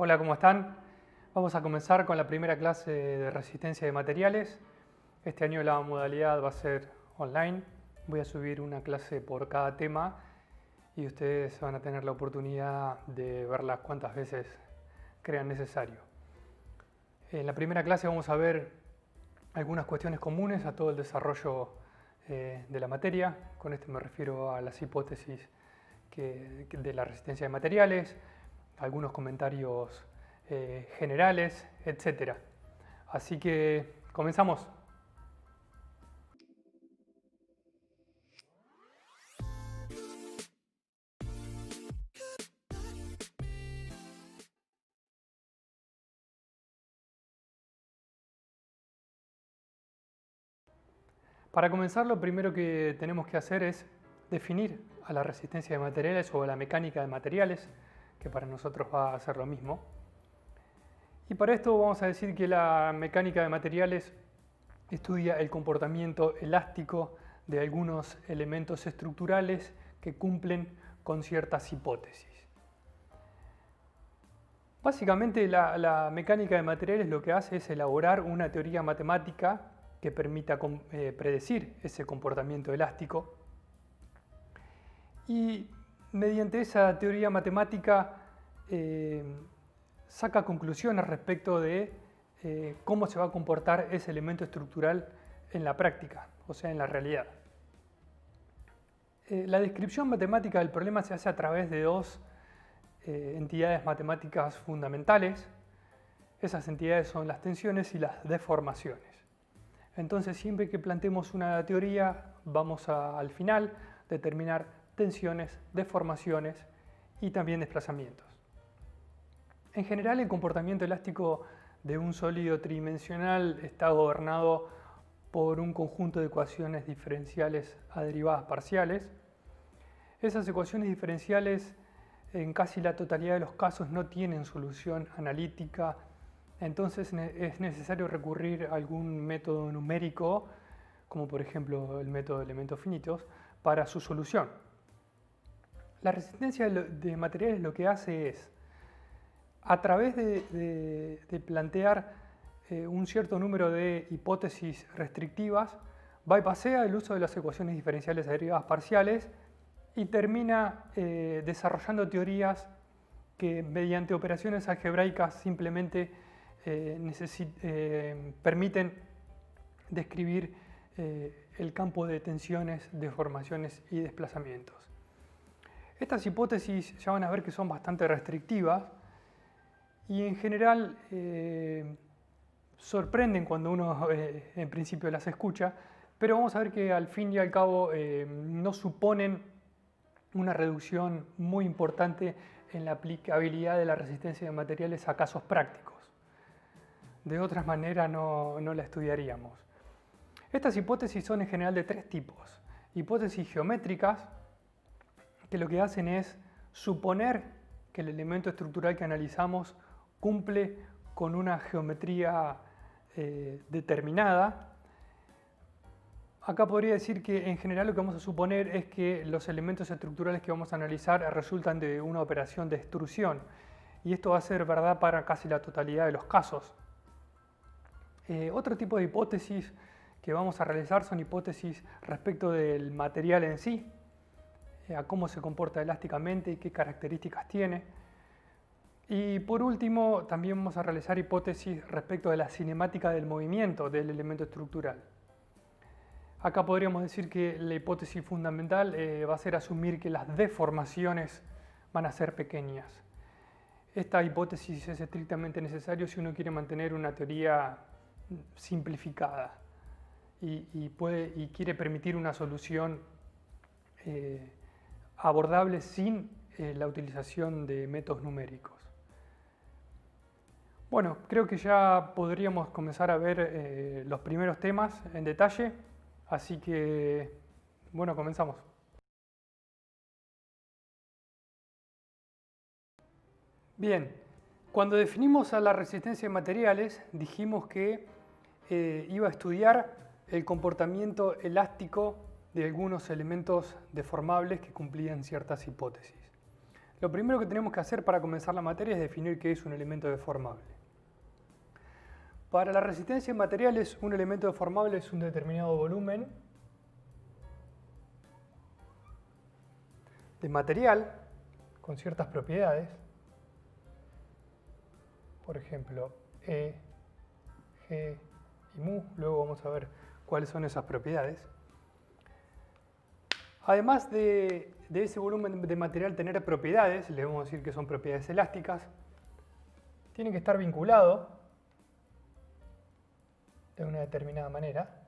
Hola, ¿cómo están? Vamos a comenzar con la primera clase de resistencia de materiales. Este año la modalidad va a ser online. Voy a subir una clase por cada tema y ustedes van a tener la oportunidad de verlas cuantas veces crean necesario. En la primera clase vamos a ver algunas cuestiones comunes a todo el desarrollo de la materia. Con esto me refiero a las hipótesis de la resistencia de materiales, algunos comentarios generales, etc. Así que comenzamos. Para comenzar, lo primero que tenemos que hacer es definir a la resistencia de materiales o a la mecánica de materiales, que para nosotros va a ser lo mismo. Y para esto vamos a decir que la mecánica de materiales estudia el comportamiento elástico de algunos elementos estructurales que cumplen con ciertas hipótesis. Básicamente la mecánica de materiales lo que hace es elaborar una teoría matemática que permita predecir ese comportamiento elástico y mediante esa teoría matemática saca conclusiones respecto de cómo se va a comportar ese elemento estructural en la práctica, o sea, en la realidad. La descripción matemática del problema se hace a través de dos entidades matemáticas fundamentales. Esas entidades son las tensiones y las deformaciones. Entonces, siempre que planteemos una teoría, vamos al final determinar tensiones, deformaciones y también desplazamientos. En general, el comportamiento elástico de un sólido tridimensional está gobernado por un conjunto de ecuaciones diferenciales a derivadas parciales. Esas ecuaciones diferenciales en casi la totalidad de los casos no tienen solución analítica, entonces es necesario recurrir a algún método numérico, como por ejemplo el método de elementos finitos, para su solución. La resistencia de materiales lo que hace es, a través de plantear un cierto número de hipótesis restrictivas, bypassea el uso de las ecuaciones diferenciales a derivadas parciales y termina desarrollando teorías que mediante operaciones algebraicas simplemente permiten describir el campo de tensiones, deformaciones y desplazamientos. Estas hipótesis ya van a ver que son bastante restrictivas y en general sorprenden cuando uno en principio las escucha, pero vamos a ver que al fin y al cabo no suponen una reducción muy importante en la aplicabilidad de la resistencia de materiales a casos prácticos. De otra manera no la estudiaríamos. Estas hipótesis son en general de tres tipos. Hipótesis geométricas, que lo que hacen es suponer que el elemento estructural que analizamos cumple con una geometría determinada. Acá podría decir que en general lo que vamos a suponer es que los elementos estructurales que vamos a analizar resultan de una operación de extrusión, y esto va a ser verdad para casi la totalidad de los casos. Otro tipo de hipótesis que vamos a realizar son hipótesis respecto del material en sí, a cómo se comporta elásticamente y qué características tiene. Y por último, también vamos a realizar hipótesis respecto de la cinemática del movimiento del elemento estructural. Acá podríamos decir que la hipótesis fundamental va a ser asumir que las deformaciones van a ser pequeñas. Esta hipótesis es estrictamente necesaria si uno quiere mantener una teoría simplificada y quiere permitir una solución abordable sin la utilización de métodos numéricos. Bueno, creo que ya podríamos comenzar a ver los primeros temas en detalle. Así que, bueno, comenzamos. Bien, cuando definimos a la resistencia de materiales, dijimos que iba a estudiar el comportamiento elástico de algunos elementos deformables que cumplían ciertas hipótesis. Lo primero que tenemos que hacer para comenzar la materia es definir qué es un elemento deformable. Para la resistencia en materiales, un elemento deformable es un determinado volumen de material con ciertas propiedades, por ejemplo, E, G y mu. Luego vamos a ver cuáles son esas propiedades. Además de ese volumen de material tener propiedades, le vamos a decir que son propiedades elásticas, tiene que estar vinculado de una determinada manera.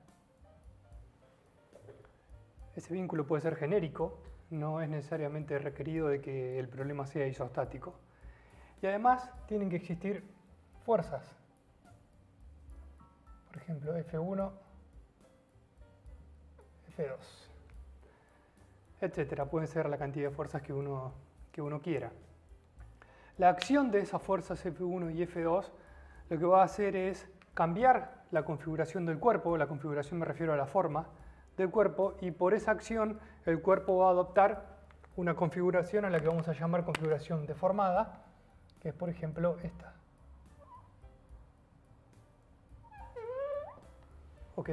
Ese vínculo puede ser genérico, no es necesariamente requerido de que el problema sea isostático. Y además tienen que existir fuerzas. Por ejemplo, F1, F2, etcétera. Pueden ser la cantidad de fuerzas que uno quiera. La acción de esas fuerzas F1 y F2 lo que va a hacer es cambiar la configuración del cuerpo. La configuración me refiero a la forma del cuerpo, y por esa acción el cuerpo va a adoptar una configuración a la que vamos a llamar configuración deformada, que es por ejemplo esta. ¿Ok?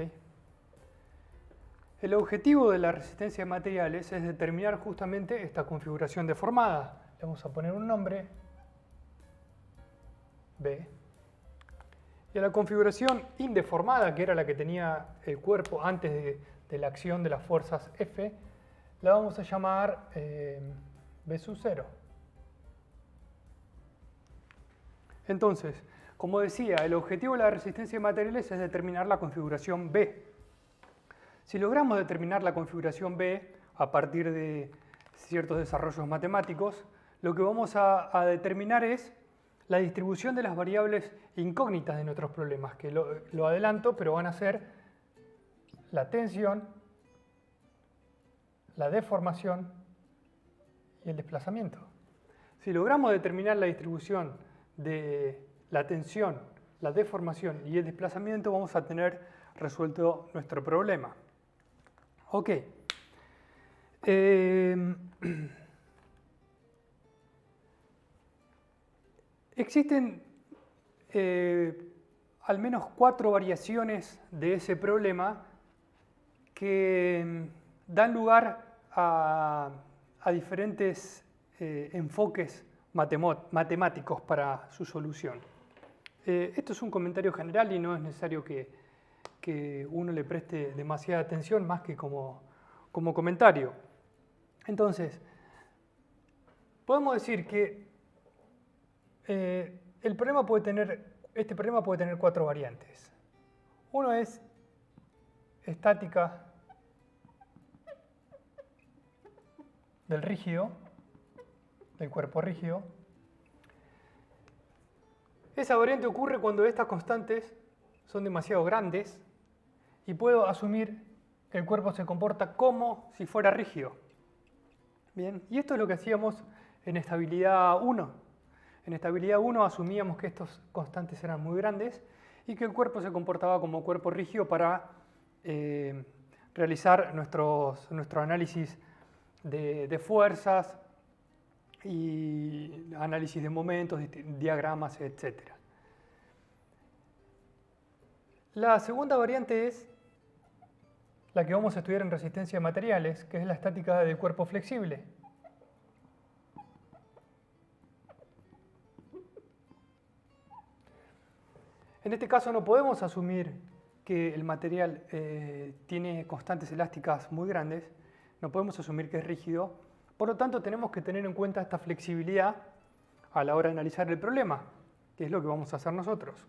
El objetivo de la resistencia de materiales es determinar justamente esta configuración deformada. Le vamos a poner un nombre, B. Y a la configuración indeformada, que era la que tenía el cuerpo antes de la acción de las fuerzas F, la vamos a llamar B sub 0. Entonces, como decía, el objetivo de la resistencia de materiales es determinar la configuración B. Si logramos determinar la configuración B a partir de ciertos desarrollos matemáticos, lo que vamos a determinar es la distribución de las variables incógnitas de nuestros problemas, que lo adelanto, pero van a ser la tensión, la deformación y el desplazamiento. Si logramos determinar la distribución de la tensión, la deformación y el desplazamiento, vamos a tener resuelto nuestro problema. Ok. Existen al menos 4 variaciones de ese problema que dan lugar a diferentes enfoques matemáticos para su solución. Esto es un comentario general y no es necesario que uno le preste demasiada atención más que como comentario. Entonces, podemos decir que este problema puede tener 4 variantes. Uno es estática del rígido, del cuerpo rígido. Esa variante ocurre cuando estas constantes son demasiado grandes y puedo asumir que el cuerpo se comporta como si fuera rígido. Bien, y esto es lo que hacíamos en estabilidad 1. En estabilidad 1 asumíamos que estas constantes eran muy grandes y que el cuerpo se comportaba como cuerpo rígido para realizar nuestro análisis de fuerzas y análisis de momentos, diagramas, etc. La segunda variante es la que vamos a estudiar en resistencia de materiales, que es la estática del cuerpo flexible. En este caso no podemos asumir que el material tiene constantes elásticas muy grandes, no podemos asumir que es rígido, por lo tanto tenemos que tener en cuenta esta flexibilidad a la hora de analizar el problema, que es lo que vamos a hacer nosotros.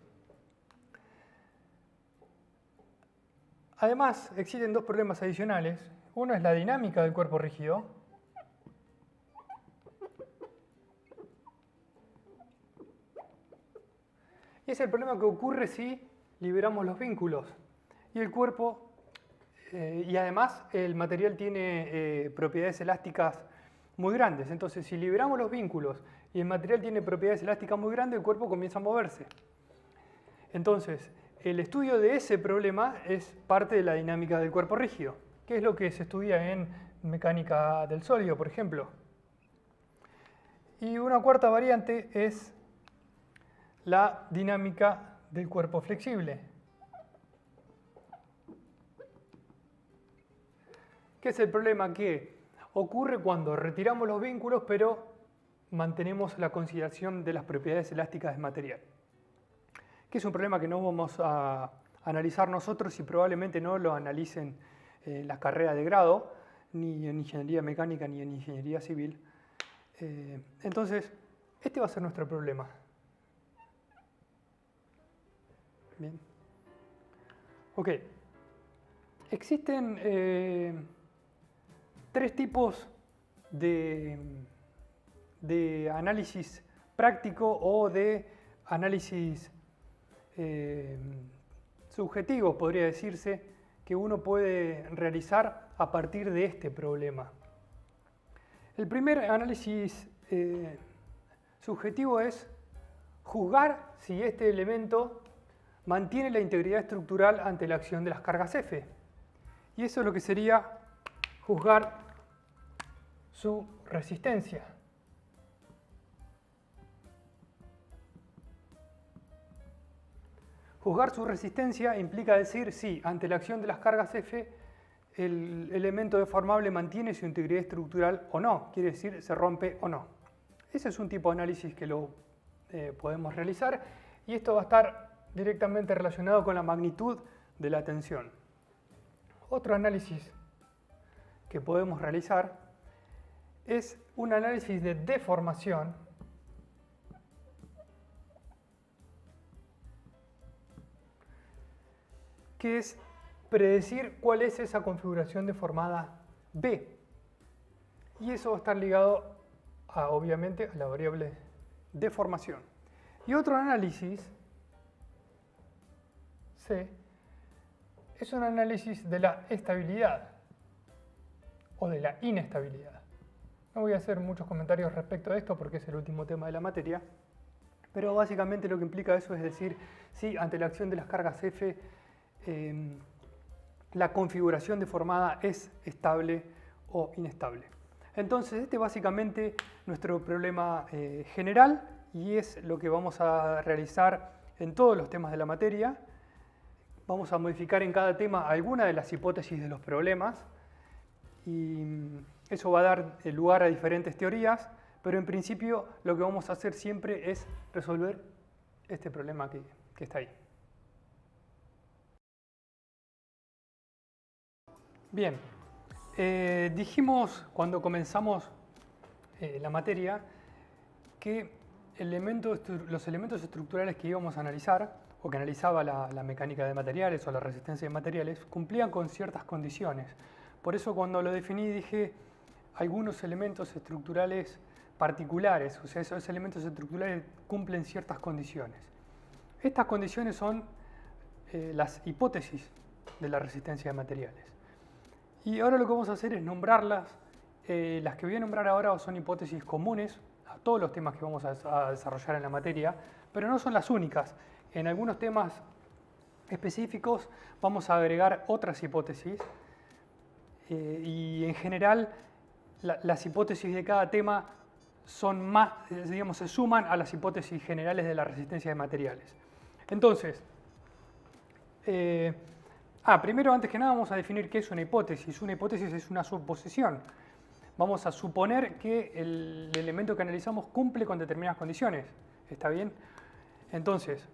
Además, existen 2 problemas adicionales. Uno es la dinámica del cuerpo rígido. Y es el problema que ocurre si liberamos los vínculos. Y el cuerpo, y además el material tiene propiedades elásticas muy grandes. Entonces, si liberamos los vínculos y el material tiene propiedades elásticas muy grandes, el cuerpo comienza a moverse. Entonces, el estudio de ese problema es parte de la dinámica del cuerpo rígido, que es lo que se estudia en mecánica del sólido, por ejemplo. Y una cuarta variante es la dinámica del cuerpo flexible, que es el problema que ocurre cuando retiramos los vínculos, pero mantenemos la consideración de las propiedades elásticas del material, que es un problema que no vamos a analizar nosotros y probablemente no lo analicen en las carreras de grado, ni en ingeniería mecánica ni en ingeniería civil. Entonces, este va a ser nuestro problema. Bien. Ok. Existen tres tipos de análisis práctico o de análisis subjetivo, podría decirse, que uno puede realizar a partir de este problema. El primer análisis subjetivo es juzgar si este elemento mantiene la integridad estructural ante la acción de las cargas F. Y eso es lo que sería juzgar su resistencia. Juzgar su resistencia implica decir si ante la acción de las cargas F el elemento deformable mantiene su integridad estructural o no, quiere decir se rompe o no. Ese es un tipo de análisis que lo podemos realizar y esto va a estar directamente relacionado con la magnitud de la tensión. Otro análisis que podemos realizar es un análisis de deformación que es predecir cuál es esa configuración deformada B. Y eso va a estar ligado obviamente a la variable deformación. Y otro análisis, C, es un análisis de la estabilidad o de la inestabilidad. No voy a hacer muchos comentarios respecto a esto porque es el último tema de la materia, pero básicamente lo que implica eso es decir si ante la acción de las cargas F la configuración deformada es estable o inestable. Entonces este es básicamente nuestro problema general y es lo que vamos a realizar en todos los temas de la materia. Vamos a modificar en cada tema alguna de las hipótesis de los problemas y eso va a dar lugar a diferentes teorías, pero en principio lo que vamos a hacer siempre es resolver este problema que está ahí. Bien, dijimos cuando comenzamos la materia que los elementos estructurales que íbamos a analizar o que analizaba la mecánica de materiales o la resistencia de materiales cumplían con ciertas condiciones. Por eso cuando lo definí dije algunos elementos estructurales particulares, o sea, esos elementos estructurales cumplen ciertas condiciones. Estas condiciones son las hipótesis de la resistencia de materiales. Y ahora lo que vamos a hacer es nombrarlas. Las que voy a nombrar ahora son hipótesis comunes a todos los temas que vamos a desarrollar en la materia, pero no son las únicas. En algunos temas específicos vamos a agregar otras hipótesis y en general las hipótesis de cada tema son más, digamos, se suman a las hipótesis generales de la resistencia de materiales. Entonces, primero, antes que nada, vamos a definir qué es una hipótesis. Una hipótesis es una suposición. Vamos a suponer que el elemento que analizamos cumple con determinadas condiciones. ¿Está bien? Entonces,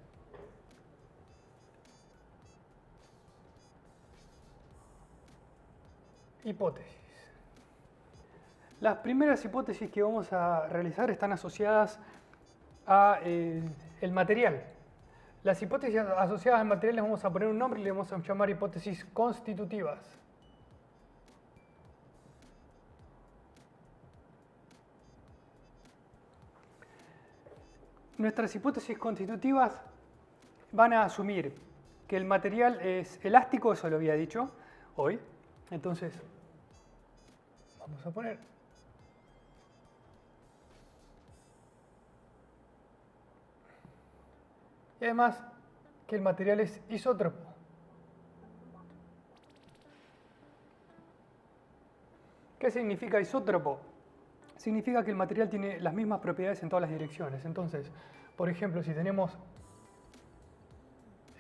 hipótesis. Las primeras hipótesis que vamos a realizar están asociadas a el material. Las hipótesis asociadas al material les vamos a poner un nombre y le vamos a llamar hipótesis constitutivas. Nuestras hipótesis constitutivas van a asumir que el material es elástico, eso lo había dicho hoy. Entonces, vamos a poner y además que el material es isótropo. ¿Qué significa isótropo? significa que el material tiene las mismas propiedades en todas las direcciones. Entonces, por ejemplo, si tenemos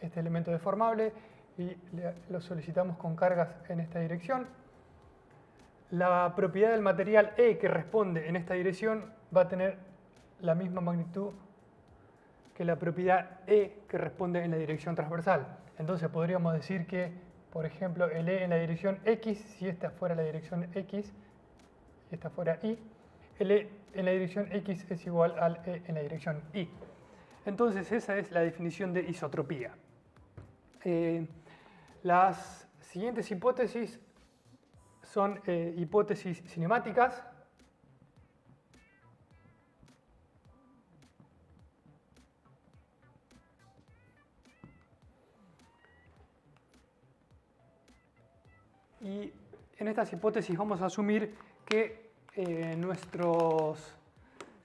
este elemento deformable y lo solicitamos con cargas en esta dirección, la propiedad del material E que responde en esta dirección va a tener la misma magnitud que la propiedad E que responde en la dirección transversal. Entonces podríamos decir que, por ejemplo, el E en la dirección X, si esta fuera la dirección X y esta fuera Y, el E en la dirección X es igual al E en la dirección Y. Entonces esa es la definición de isotropía. Las siguientes hipótesis son hipótesis cinemáticas. Y en estas hipótesis vamos a asumir que nuestros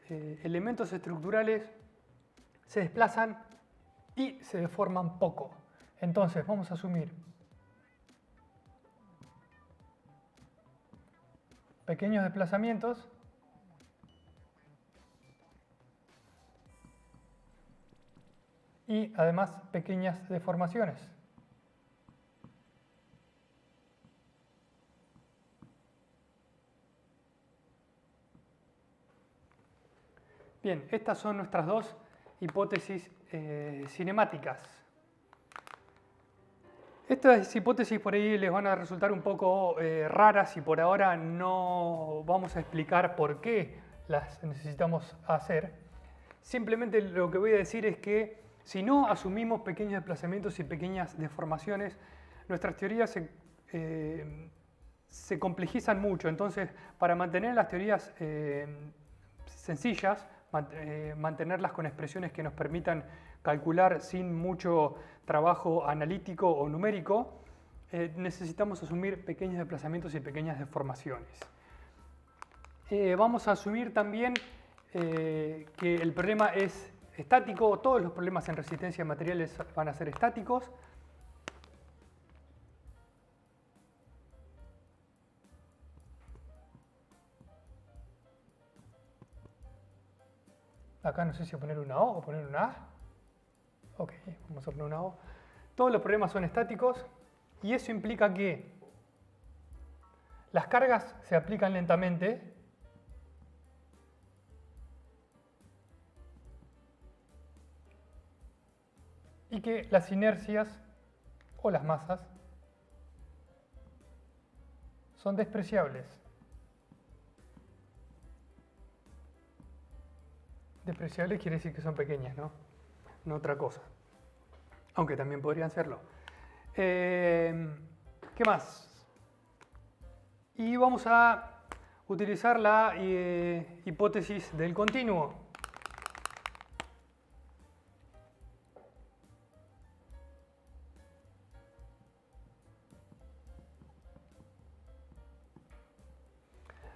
elementos estructurales se desplazan y se deforman poco. Entonces vamos a asumir pequeños desplazamientos y además pequeñas deformaciones. Bien, estas son nuestras dos hipótesis cinemáticas. Estas hipótesis por ahí les van a resultar un poco raras y por ahora no vamos a explicar por qué las necesitamos hacer. Simplemente lo que voy a decir es que si no asumimos pequeños desplazamientos y pequeñas deformaciones, nuestras teorías se complejizan mucho. Entonces, para mantener las teorías sencillas, mantenerlas con expresiones que nos permitan calcular sin mucho trabajo analítico o numérico, necesitamos asumir pequeños desplazamientos y pequeñas deformaciones. Vamos a asumir también que el problema es estático. Todos los problemas en resistencia de materiales van a ser estáticos. Acá no sé si poner una O o poner una A. Ok, vamos a poner una O. Todos los problemas son estáticos y eso implica que las cargas se aplican lentamente y que las inercias o las masas son despreciables. Despreciables quiere decir que son pequeñas, ¿no? No otra cosa. Aunque también podrían serlo. ¿Qué más? Y vamos a utilizar la hipótesis del continuo.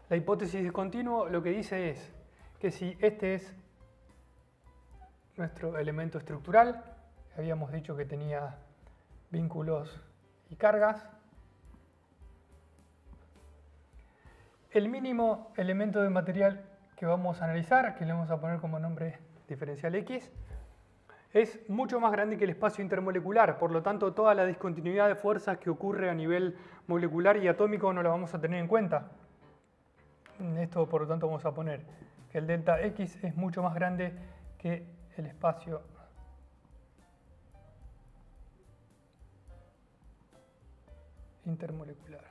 La hipótesis de continuo lo que dice es que si este es nuestro elemento estructural, habíamos dicho que tenía vínculos y cargas, el mínimo elemento de material que vamos a analizar, que le vamos a poner como nombre diferencial X, es mucho más grande que el espacio intermolecular, por lo tanto toda la discontinuidad de fuerzas que ocurre a nivel molecular y atómico no la vamos a tener en cuenta. Esto por lo tanto vamos a poner que el delta X es mucho más grande que el espacio intermolecular.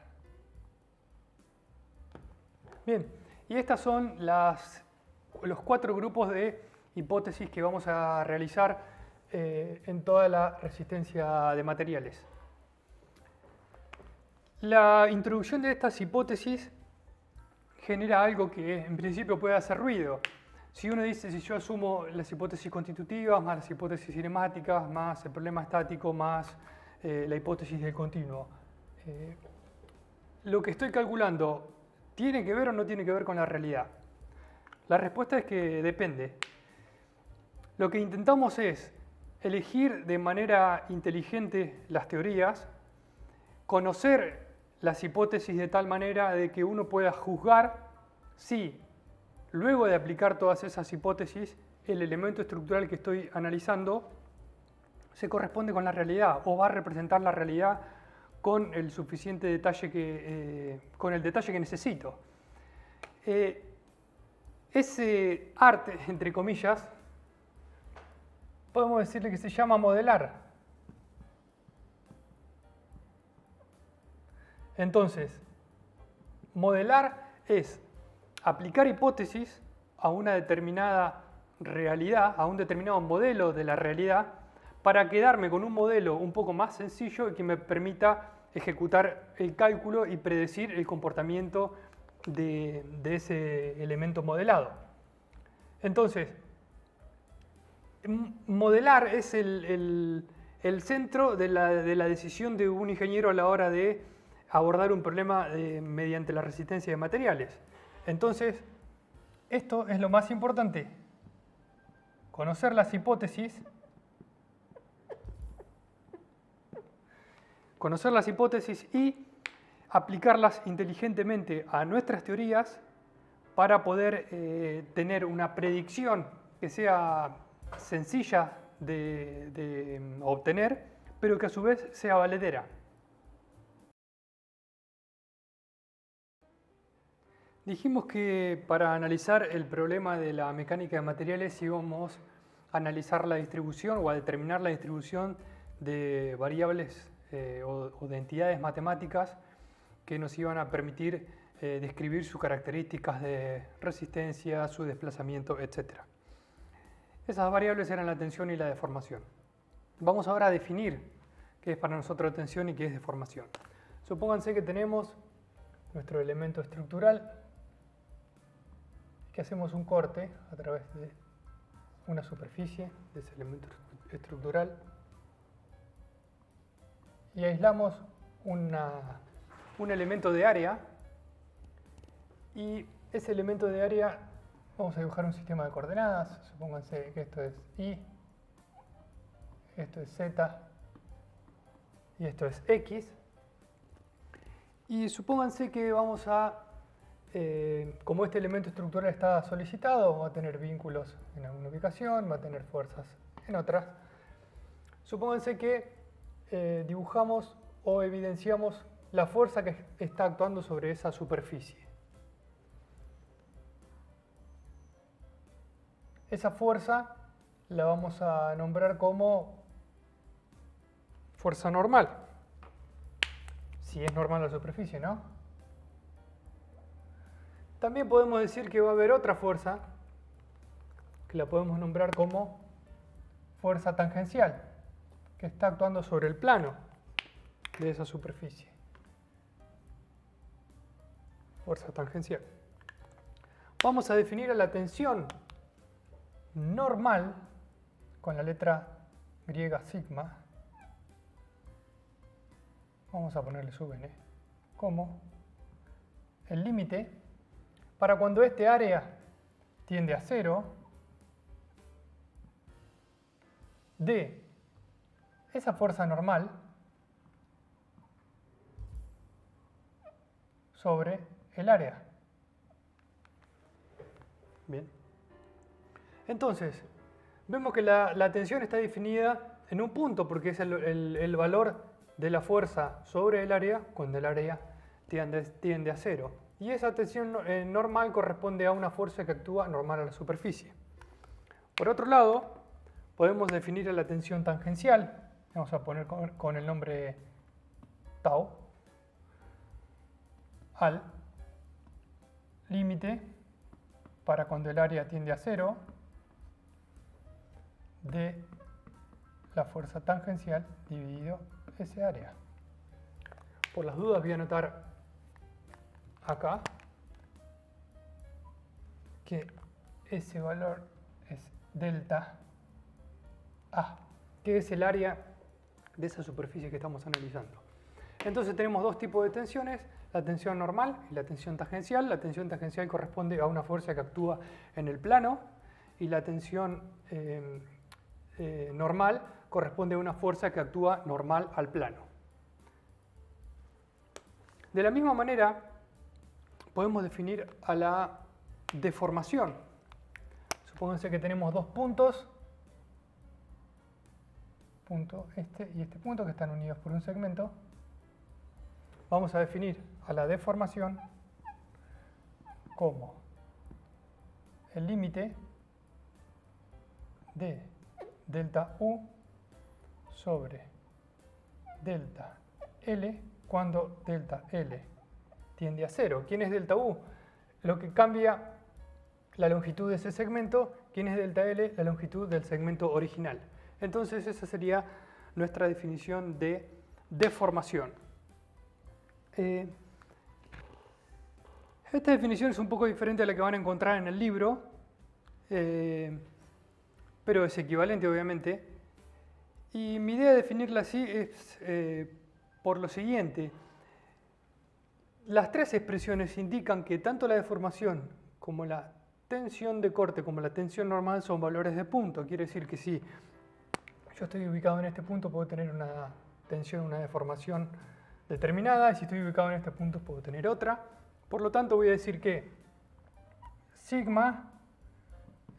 Bien, y estas son los 4 grupos de hipótesis que vamos a realizar en toda la resistencia de materiales. La introducción de estas hipótesis genera algo que en principio puede hacer ruido. Si uno dice, si yo asumo las hipótesis constitutivas, más las hipótesis cinemáticas, más el problema estático, más la hipótesis del continuo, lo que estoy calculando, ¿tiene que ver o no tiene que ver con la realidad? La respuesta es que depende. Lo que intentamos es elegir de manera inteligente las teorías, conocer las hipótesis de tal manera de que uno pueda juzgar si luego de aplicar todas esas hipótesis, el elemento estructural que estoy analizando se corresponde con la realidad o va a representar la realidad con el suficiente detalle con el detalle que necesito. Ese arte, entre comillas, podemos decirle que se llama modelar. Entonces, modelar es aplicar hipótesis a una determinada realidad, a un determinado modelo de la realidad, para quedarme con un modelo un poco más sencillo y que me permita ejecutar el cálculo y predecir el comportamiento de ese elemento modelado. Entonces, modelar es el centro de la decisión de un ingeniero a la hora de abordar un problema mediante la resistencia de materiales. Entonces, esto es lo más importante. Conocer las hipótesis. Conocer las hipótesis y aplicarlas inteligentemente a nuestras teorías para poder tener una predicción que sea sencilla de obtener, pero que a su vez sea valedera. Dijimos que para analizar el problema de la mecánica de materiales íbamos a analizar la distribución o a determinar la distribución de variables o de entidades matemáticas que nos iban a permitir describir sus características de resistencia, su desplazamiento, etc. Esas variables eran la tensión y la deformación. Vamos ahora a definir qué es para nosotros tensión y qué es deformación. Supónganse que tenemos nuestro elemento estructural, que hacemos un corte a través de una superficie de ese elemento estructural y aislamos un elemento de área, y ese elemento de área vamos a dibujar un sistema de coordenadas. Supónganse que esto es Y, esto es Z y esto es X. Y supónganse que vamos a, como este elemento estructural está solicitado, va a tener vínculos en alguna ubicación, va a tener fuerzas en otras. Supónganse que dibujamos o evidenciamos la fuerza que está actuando sobre esa superficie. Esa fuerza la vamos a nombrar como fuerza normal, si es normal la superficie, ¿no? También podemos decir que va a haber otra fuerza que la podemos nombrar como fuerza tangencial, que está actuando sobre el plano de esa superficie. Fuerza tangencial. Vamos a definir a la tensión normal con la letra griega sigma. Vamos a ponerle sub n como el límite para cuando este área tiende a 0 de esa fuerza normal sobre el área. Bien. Entonces, vemos que la tensión está definida en un punto porque es el valor de la fuerza sobre el área cuando el área tiende a 0. Y esa tensión normal corresponde a una fuerza que actúa normal a la superficie. Por otro lado, podemos definir a la tensión tangencial. Vamos a poner con el nombre tau al límite para cuando el área tiende a 0 de la fuerza tangencial dividido ese área. Por las dudas voy a anotar acá que ese valor es delta A, que es el área de esa superficie que estamos analizando. Entonces tenemos dos tipos de tensiones, la tensión normal y la tensión tangencial. La tensión tangencial corresponde a una fuerza que actúa en el plano y la tensión normal corresponde a una fuerza que actúa normal al plano. De la misma manera, podemos definir a la deformación. Supónganse que tenemos dos puntos, punto este y este punto, que están unidos por un segmento. Vamos a definir a la deformación como el límite de delta U sobre delta L cuando delta L tiende a 0. ¿Quién es delta U? Lo que cambia la longitud de ese segmento. ¿Quién es delta L? La longitud del segmento original. Entonces esa sería nuestra definición de deformación. Esta definición es un poco diferente a la que van a encontrar en el libro, pero es equivalente obviamente. Y mi idea de definirla así es por lo siguiente. Las tres expresiones indican que tanto la deformación como la tensión de corte como la tensión normal son valores de punto. Quiere decir que si yo estoy ubicado en este punto puedo tener una tensión, una deformación determinada, y si estoy ubicado en este punto puedo tener otra. Por lo tanto voy a decir que sigma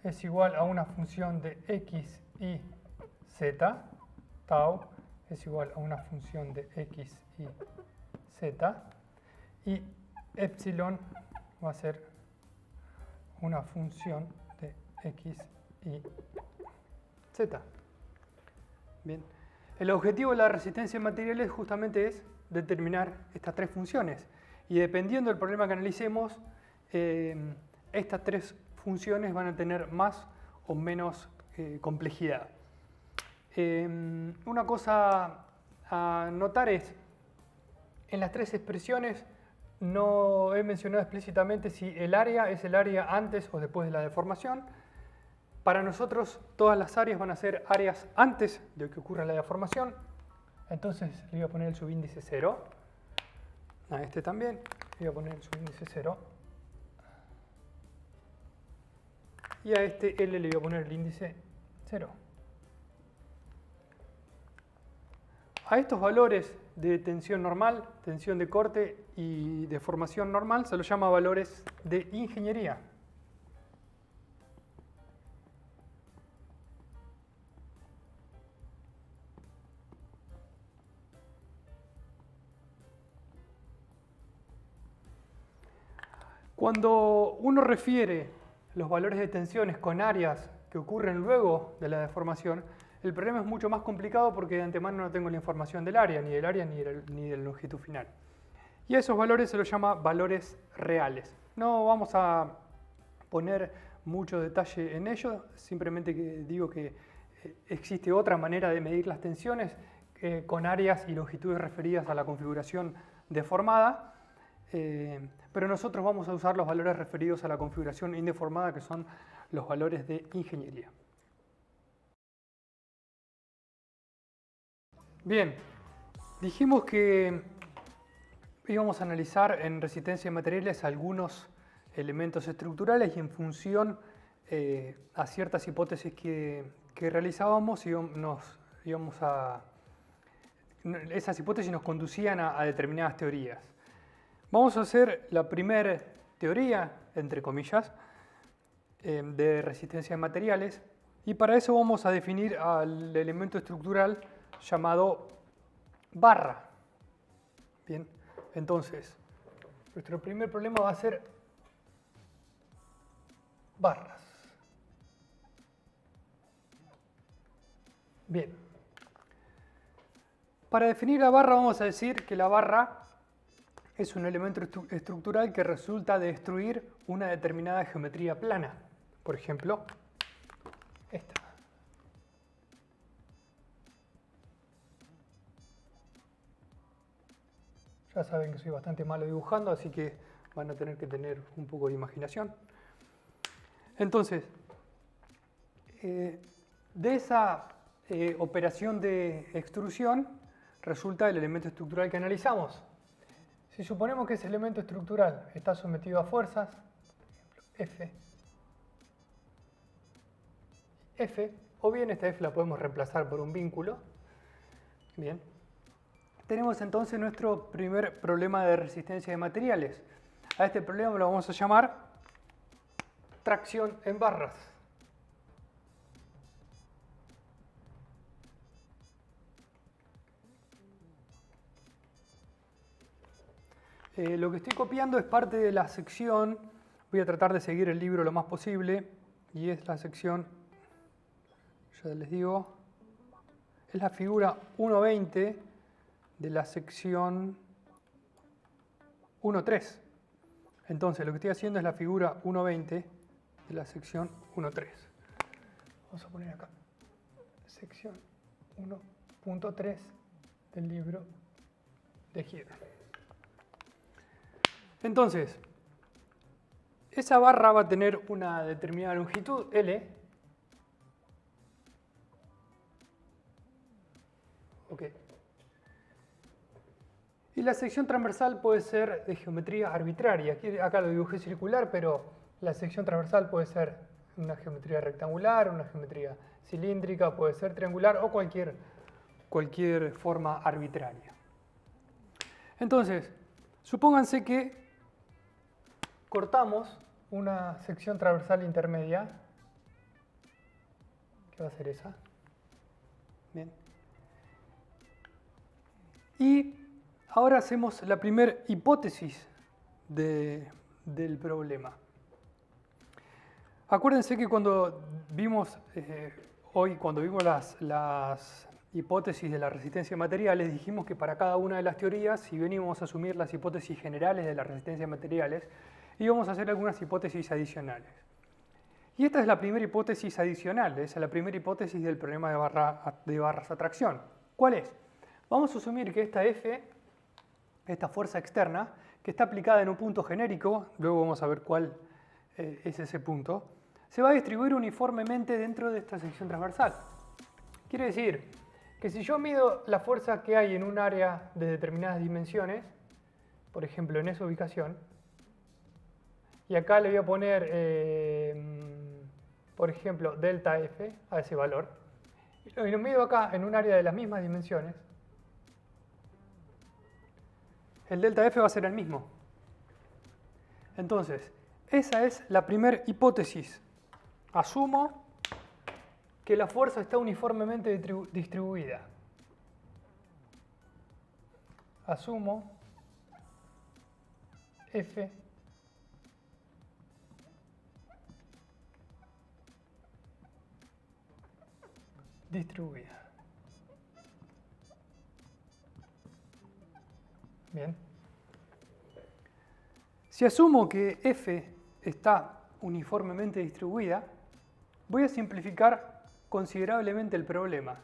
es igual a una función de x y z, tau es igual a una función de x y z, y epsilon va a ser una función de x y z. Bien. El objetivo de la resistencia en materiales justamente es determinar estas tres funciones. Y dependiendo del problema que analicemos, estas tres funciones van a tener más o menos complejidad. Una cosa a notar es, en las tres expresiones no he mencionado explícitamente si el área es el área antes o después de la deformación. Para nosotros todas las áreas van a ser áreas antes de que ocurra la deformación. Entonces le voy a poner el subíndice 0. A este también le voy a poner el subíndice 0. Y a este L le voy a poner el índice 0. A estos valores de tensión normal, tensión de corte y deformación normal se los llama valores de ingeniería. Cuando uno refiere los valores de tensiones con áreas que ocurren luego de la deformación, el problema es mucho más complicado porque de antemano no tengo la información del área, ni de la longitud final. Y a esos valores se los llama valores reales. No vamos a poner mucho detalle en ello, simplemente que digo que existe otra manera de medir las tensiones con áreas y longitudes referidas a la configuración deformada. Pero nosotros vamos a usar los valores referidos a la configuración indeformada, que son los valores de ingeniería. Bien, dijimos que íbamos a analizar en resistencia de materiales algunos elementos estructurales y en función a ciertas hipótesis que realizábamos esas hipótesis nos conducían a determinadas teorías. Vamos a hacer la primera teoría, entre comillas, de resistencia de materiales, y para eso vamos a definir al elemento estructural llamado barra. Bien, entonces, nuestro primer problema va a ser barras. Bien, para definir la barra vamos a decir que la barra es un elemento estructural que resulta de destruir una determinada geometría plana. Por ejemplo, esta. Ya saben que soy bastante malo dibujando, así que van a tener que tener un poco de imaginación. Entonces, de esa operación de extrusión resulta el elemento estructural que analizamos. Si suponemos que ese elemento estructural está sometido a fuerzas, por ejemplo, F, o bien esta F la podemos reemplazar por un vínculo. Bien. Tenemos entonces nuestro primer problema de resistencia de materiales. A este problema lo vamos a llamar tracción en barras. Lo que estoy copiando es parte de la sección, voy a tratar de seguir el libro lo más posible, y es la sección, ya les digo, es la figura 1.20 de la sección 1.3. Entonces lo que estoy haciendo es la figura 1.20 de la sección 1.3. Vamos a poner acá, sección 1.3 del libro de Gibbs. Entonces, esa barra va a tener una determinada longitud, L. Ok. Y la sección transversal puede ser de geometría arbitraria. Acá lo dibujé circular, pero la sección transversal puede ser una geometría rectangular, una geometría cilíndrica, puede ser triangular o cualquier forma arbitraria. Entonces, supónganse que cortamos una sección transversal intermedia, que va a ser esa. Bien. Y ahora hacemos la primera hipótesis del problema. Acuérdense que cuando vimos las hipótesis de la resistencia a materiales, dijimos que para cada una de las teorías, si venimos a asumir las hipótesis generales de la resistencia a materiales, íbamos a hacer algunas hipótesis adicionales. Y esta es la primera hipótesis adicional, es la primera hipótesis del problema de barras a tracción. ¿Cuál es? Vamos a asumir que esta F, esta fuerza externa, que está aplicada en un punto genérico, luego vamos a ver cuál es ese punto, se va a distribuir uniformemente dentro de esta sección transversal. Quiere decir que si yo mido la fuerza que hay en un área de determinadas dimensiones, por ejemplo en esa ubicación, y acá le voy a poner, por ejemplo, delta F a ese valor, y lo mido acá en un área de las mismas dimensiones, el delta F va a ser el mismo. Entonces, esa es la primera hipótesis. Asumo que la fuerza está uniformemente distribuida. Asumo F distribuida. Bien. Si asumo que F está uniformemente distribuida, voy a simplificar considerablemente el problema.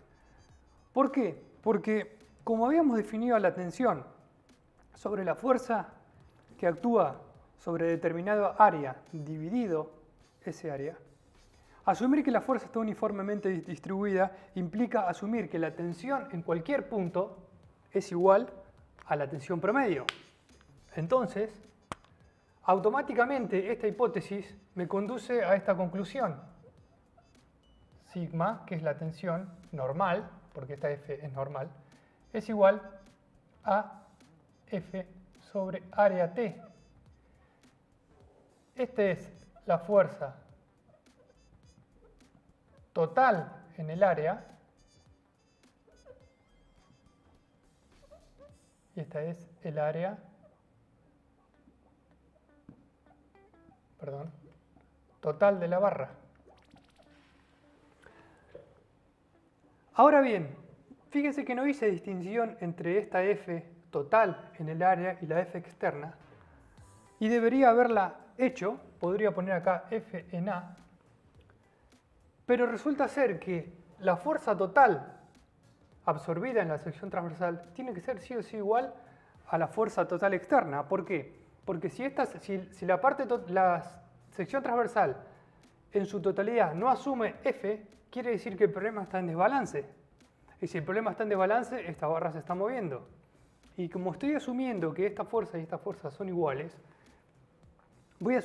¿Por qué? Porque como habíamos definido la tensión sobre la fuerza que actúa sobre determinada área dividido ese área, asumir que la fuerza está uniformemente distribuida implica asumir que la tensión en cualquier punto es igual a la tensión promedio. Entonces, automáticamente esta hipótesis me conduce a esta conclusión. Sigma, que es la tensión normal, porque esta F es normal, es igual a F sobre área T. Esta es la fuerza total en el área y esta es el área, total de la barra. Ahora bien, fíjense que no hice distinción entre esta F total en el área y la F externa, y debería haberla hecho, podría poner acá F en A, pero resulta ser que la fuerza total absorbida en la sección transversal tiene que ser sí o sí igual a la fuerza total externa. ¿Por qué? Porque si la sección transversal en su totalidad no asume F, quiere decir que el problema está en desbalance. Y si el problema está en desbalance, esta barra se está moviendo. Y como estoy asumiendo que esta fuerza y esta fuerza son iguales, voy a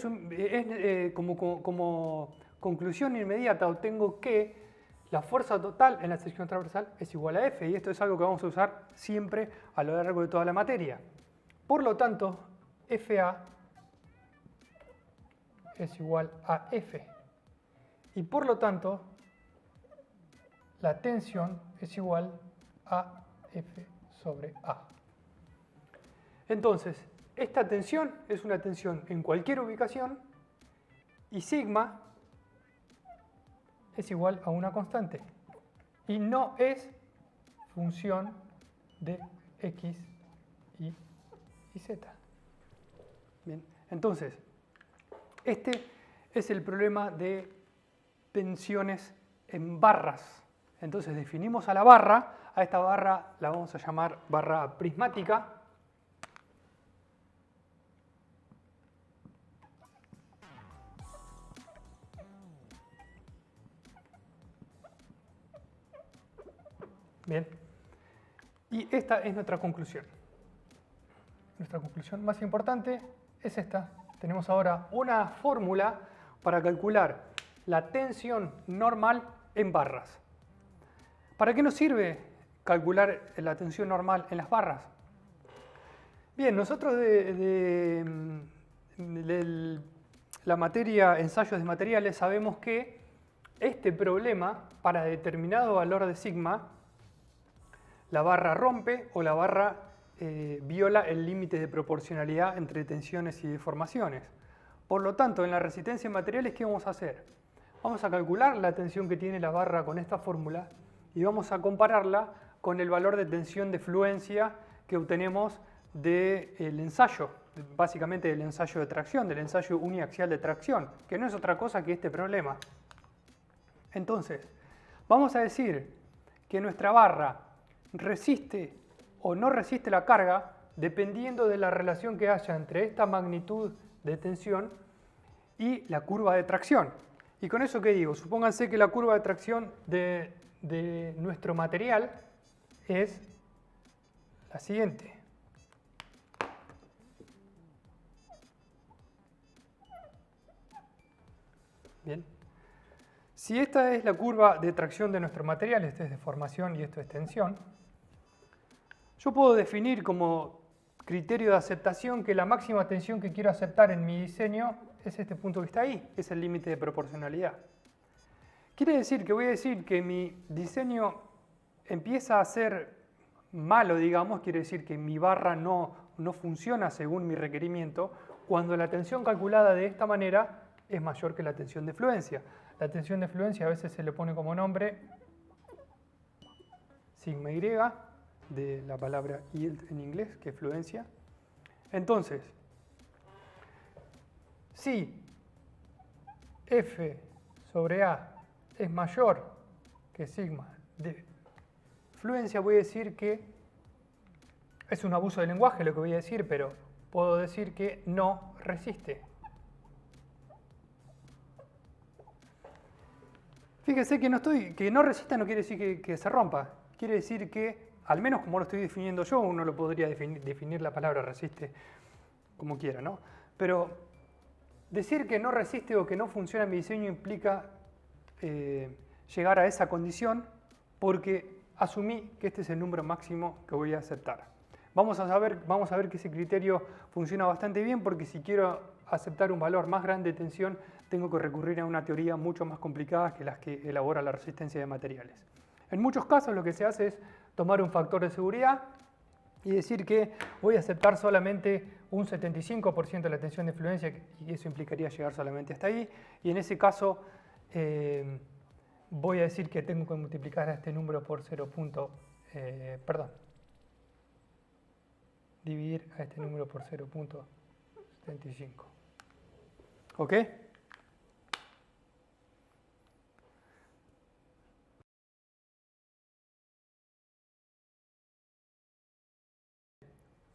como conclusión inmediata obtengo que la fuerza total en la sección transversal es igual a F, y esto es algo que vamos a usar siempre a lo largo de toda la materia. Por lo tanto, FA es igual a F. Y por lo tanto, la tensión es igual a F sobre A. Entonces, esta tensión es una tensión en cualquier ubicación y sigma es igual a una constante. Y no es función de X y Z. Bien, entonces, este es el problema de tensiones en barras. Entonces definimos a la barra, a esta barra la vamos a llamar barra prismática. Bien, y esta es nuestra conclusión. Nuestra conclusión más importante es esta. Tenemos ahora una fórmula para calcular la tensión normal en barras. ¿Para qué nos sirve calcular la tensión normal en las barras? Bien, nosotros de la materia ensayos de materiales sabemos que este problema, para determinado valor de sigma, la barra rompe o la barra viola el límite de proporcionalidad entre tensiones y deformaciones. Por lo tanto, en la resistencia de materiales, ¿qué vamos a hacer? Vamos a calcular la tensión que tiene la barra con esta fórmula y vamos a compararla con el valor de tensión de fluencia que obtenemos del ensayo, básicamente del ensayo de tracción, del ensayo uniaxial de tracción, que no es otra cosa que este problema. Entonces, vamos a decir que nuestra barra resiste o no resiste la carga dependiendo de la relación que haya entre esta magnitud de tensión y la curva de tracción. ¿Y con eso qué digo? Supónganse que la curva de tracción de nuestro material es la siguiente. Bien. Si esta es la curva de tracción de nuestro material, esto es deformación y esto es tensión, yo puedo definir como criterio de aceptación que la máxima tensión que quiero aceptar en mi diseño es este punto que está ahí, es el límite de proporcionalidad. Quiere decir que voy a decir que mi diseño empieza a ser malo, digamos, quiere decir que mi barra no funciona según mi requerimiento, cuando la tensión calculada de esta manera es mayor que la tensión de fluencia. La tensión de fluencia a veces se le pone como nombre sigma y, de la palabra yield en inglés, que es fluencia. Entonces, si F sobre A es mayor que sigma de fluencia, voy a decir que es un abuso de lenguaje lo que voy a decir, pero puedo decir que no resiste. Fíjese que no resista no quiere decir que se rompa, quiere decir que, al menos como lo estoy definiendo yo, uno lo podría definir la palabra resiste como quiera, ¿no? Pero decir que no resiste o que no funciona mi diseño implica llegar a esa condición porque asumí que este es el número máximo que voy a aceptar. Vamos a ver que ese criterio funciona bastante bien porque si quiero aceptar un valor más grande de tensión tengo que recurrir a una teoría mucho más complicada que las que elabora la resistencia de materiales. En muchos casos lo que se hace es tomar un factor de seguridad y decir que voy a aceptar solamente un 75% de la tensión de fluencia y eso implicaría llegar solamente hasta ahí. Y en ese caso voy a decir que tengo que multiplicar a este número por dividir a este número por 0.75. ¿Ok?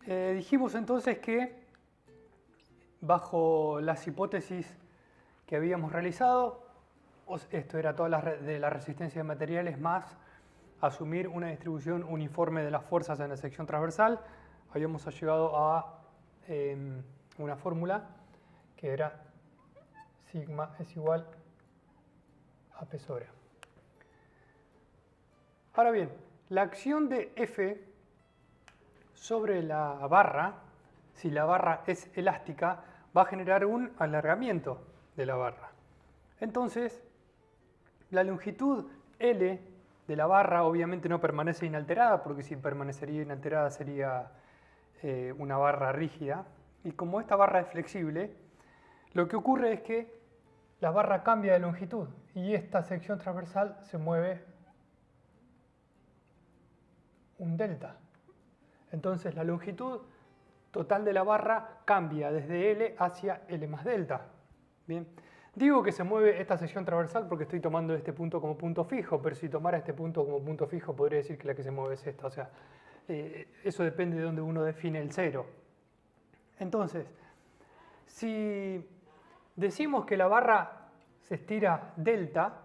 Dijimos entonces que bajo las hipótesis que habíamos realizado, esto era toda de la resistencia de materiales más asumir una distribución uniforme de las fuerzas en la sección transversal, habíamos llegado a una fórmula que era sigma es igual a P sobre A. Ahora bien, la acción de F sobre la barra, si la barra es elástica, va a generar un alargamiento de la barra. Entonces, la longitud L de la barra obviamente no permanece inalterada, porque si permanecería inalterada sería una barra rígida. Y como esta barra es flexible, lo que ocurre es que la barra cambia de longitud y esta sección transversal se mueve un delta. Entonces la longitud total de la barra cambia desde L hacia L más delta. Bien. Digo que se mueve esta sección transversal porque estoy tomando este punto como punto fijo, pero si tomara este punto como punto fijo podría decir que la que se mueve es esta. O sea, eso depende de donde uno define el cero. Entonces, si decimos que la barra se estira delta,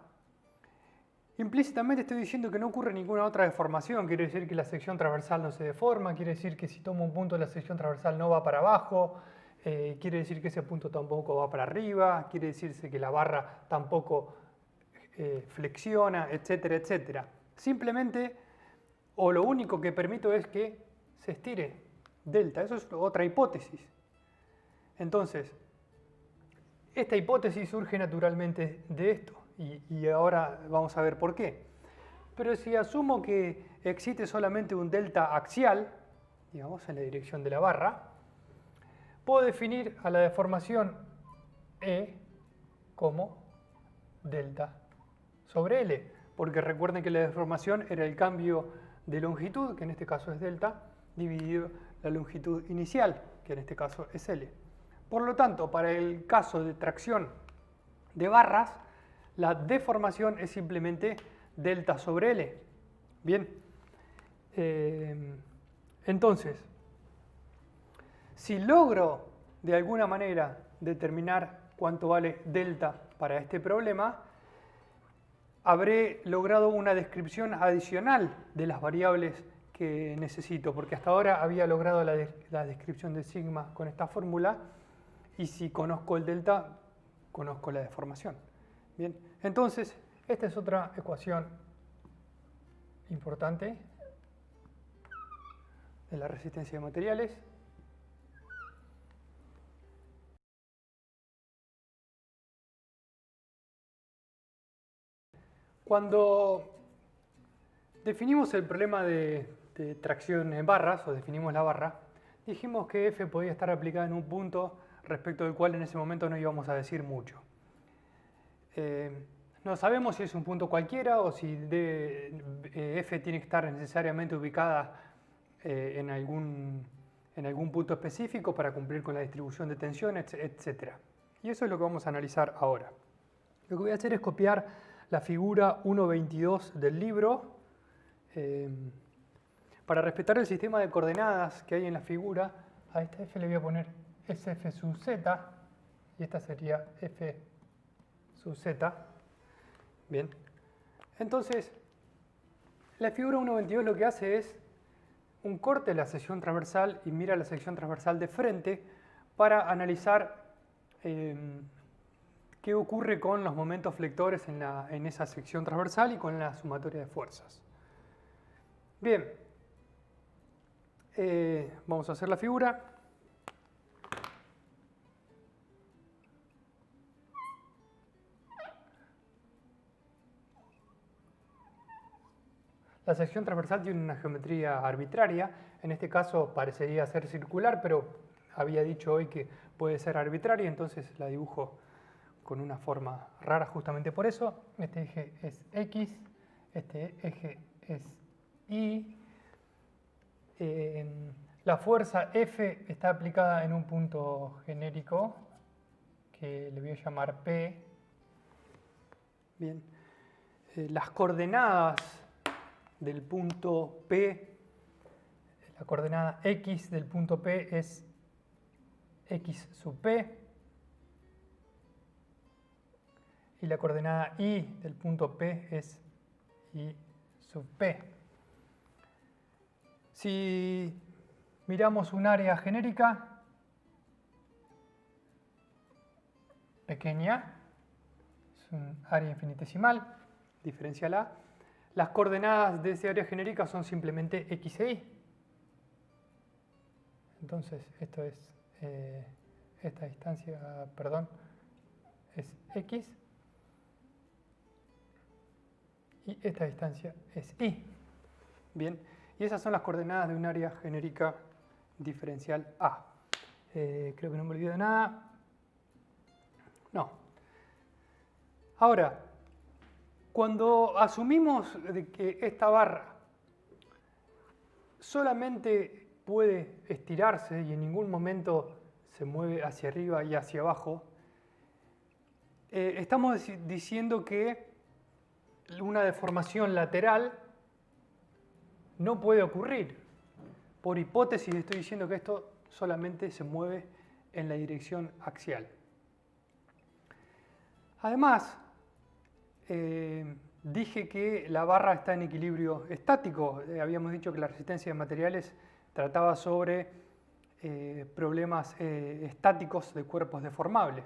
implícitamente estoy diciendo que no ocurre ninguna otra deformación. Quiere decir que la sección transversal no se deforma, quiere decir que si tomo un punto la sección transversal no va para abajo, quiere decir que ese punto tampoco va para arriba, quiere decirse que la barra tampoco flexiona, etcétera, etcétera. Simplemente, o lo único que permito es que se estire delta. Eso es otra hipótesis. Entonces, esta hipótesis surge naturalmente de esto. Y ahora vamos a ver por qué. Pero si asumo que existe solamente un delta axial, digamos en la dirección de la barra, puedo definir a la deformación E como delta sobre L, porque recuerden que la deformación era el cambio de longitud, que en este caso es delta, dividido la longitud inicial, que en este caso es L. Por lo tanto, para el caso de tracción de barras, la deformación es simplemente delta sobre L. Bien, entonces, si logro de alguna manera determinar cuánto vale delta para este problema, habré logrado una descripción adicional de las variables que necesito, porque hasta ahora había logrado la descripción de sigma con esta fórmula, y si conozco el delta, conozco la deformación. Bien, entonces, esta es otra ecuación importante de la resistencia de materiales. Cuando definimos el problema de tracción en barras, o definimos la barra, dijimos que F podía estar aplicada en un punto respecto del cual en ese momento no íbamos a decir mucho. No sabemos si es un punto cualquiera o si F tiene que estar necesariamente ubicada en algún punto específico para cumplir con la distribución de tensión, etc. Y eso es lo que vamos a analizar ahora. Lo que voy a hacer es copiar la figura 1.22 del libro. Para respetar el sistema de coordenadas que hay en la figura, a esta F le voy a poner SF sub Z y esta sería F sub Z. Bien, entonces la figura 1.22 lo que hace es un corte de la sección transversal y mira la sección transversal de frente para analizar qué ocurre con los momentos flectores en esa sección transversal y con la sumatoria de fuerzas. Bien, vamos a hacer la figura. La sección transversal tiene una geometría arbitraria, en este caso parecería ser circular, pero había dicho hoy que puede ser arbitraria, entonces la dibujo con una forma rara justamente por eso. Este eje es X, este eje es Y. La fuerza F está aplicada en un punto genérico que le voy a llamar P. Bien. Las coordenadas del punto P, la coordenada X del punto P es X sub P. Y la coordenada Y del punto P es Y sub P. Si miramos un área genérica pequeña, es un área infinitesimal, diferencial A, las coordenadas de ese área genérica son simplemente X e Y. Entonces, esto es esta distancia, perdón, es X y esta distancia es Y. Bien, y esas son las coordenadas de un área genérica diferencial A. Creo que no me olvido de nada. No. Ahora, cuando asumimos de que esta barra solamente puede estirarse y en ningún momento se mueve hacia arriba y hacia abajo, estamos diciendo que una deformación lateral no puede ocurrir. Por hipótesis estoy diciendo que esto solamente se mueve en la dirección axial. Además, dije que la barra está en equilibrio estático. Habíamos dicho que la resistencia de materiales trataba sobre problemas estáticos de cuerpos deformables.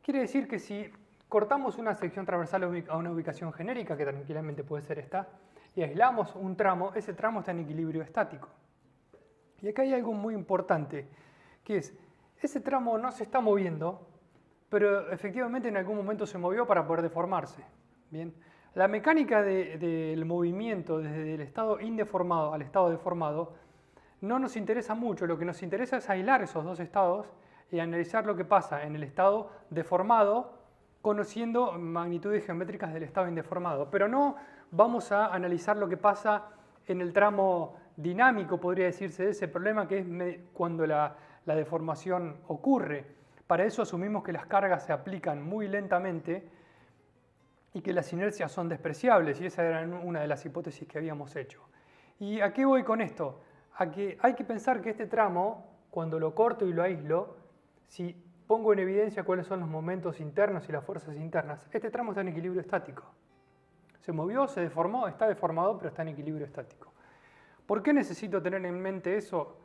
Quiere decir que si cortamos una sección transversal a una ubicación genérica, que tranquilamente puede ser esta, y aislamos un tramo, ese tramo está en equilibrio estático. Y acá hay algo muy importante, que es, ese tramo no se está moviendo, pero efectivamente en algún momento se movió para poder deformarse. Bien. La mecánica del movimiento desde el estado indeformado al estado deformado no nos interesa mucho, lo que nos interesa es aislar esos dos estados y analizar lo que pasa en el estado deformado conociendo magnitudes geométricas del estado indeformado, pero no vamos a analizar lo que pasa en el tramo dinámico, podría decirse, de ese problema que es cuando la deformación ocurre. Para eso asumimos que las cargas se aplican muy lentamente y que las inercias son despreciables, y esa era una de las hipótesis que habíamos hecho. ¿Y a qué voy con esto? A que hay que pensar que este tramo, cuando lo corto y lo aíslo, si pongo en evidencia cuáles son los momentos internos y las fuerzas internas, este tramo está en equilibrio estático. Se movió, se deformó, está deformado, pero está en equilibrio estático. ¿Por qué necesito tener en mente eso?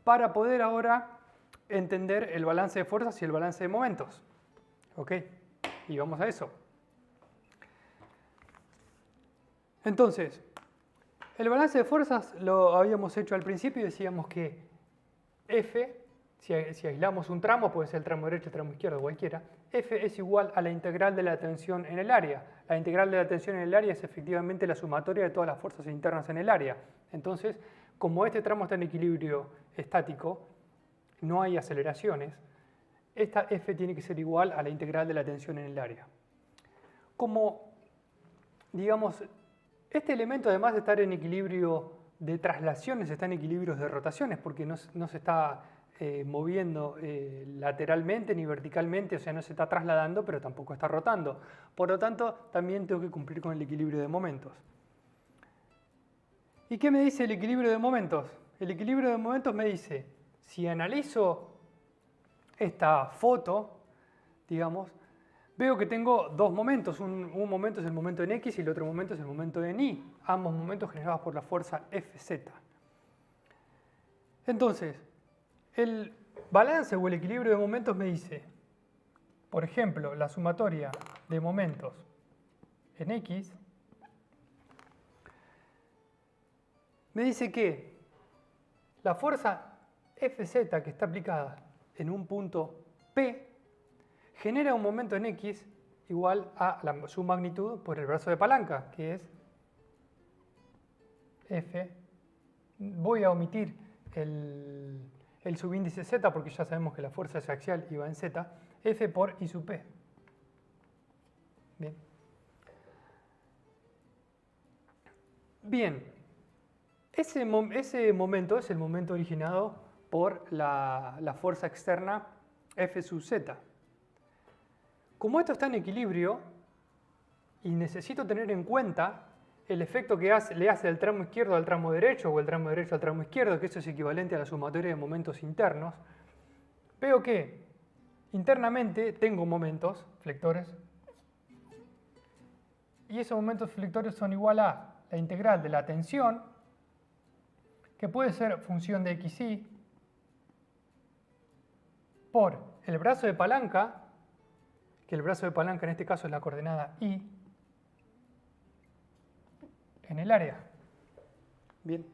Para poder ahora entender el balance de fuerzas y el balance de momentos. ¿Ok? Y vamos a eso. Entonces, el balance de fuerzas lo habíamos hecho al principio y decíamos que F, si aislamos un tramo, puede ser el tramo derecho, el tramo izquierdo, cualquiera, F es igual a la integral de la tensión en el área. La integral de la tensión en el área es efectivamente la sumatoria de todas las fuerzas internas en el área. Entonces, como este tramo está en equilibrio estático, no hay aceleraciones, esta F tiene que ser igual a la integral de la tensión en el área. Como, digamos, este elemento, además de estar en equilibrio de traslaciones, está en equilibrios de rotaciones, porque no se está moviendo lateralmente ni verticalmente, o sea, no se está trasladando, pero tampoco está rotando. Por lo tanto, también tengo que cumplir con el equilibrio de momentos. ¿Y qué me dice el equilibrio de momentos? El equilibrio de momentos me dice, si analizo esta foto, digamos, veo que tengo dos momentos. Un momento es el momento en X y el otro momento es el momento en Y. Ambos momentos generados por la fuerza Fz. Entonces, el balance o el equilibrio de momentos me dice, por ejemplo, la sumatoria de momentos en X me dice que la fuerza Fz que está aplicada en un punto P genera un momento en X igual a su magnitud por el brazo de palanca, que es F. Voy a omitir el subíndice Z porque ya sabemos que la fuerza es axial y va en Z. F por I sub P. Bien. Bien. Ese momento es el momento originado por la fuerza externa F sub Z. Como esto está en equilibrio y necesito tener en cuenta el efecto que le hace el tramo izquierdo al tramo derecho o el tramo derecho al tramo izquierdo, que eso es equivalente a la sumatoria de momentos internos, veo que internamente tengo momentos flectores y esos momentos flectores son igual a la integral de la tensión, que puede ser función de xy, por el brazo de palanca, que el brazo de palanca en este caso es la coordenada y, en el área. Bien.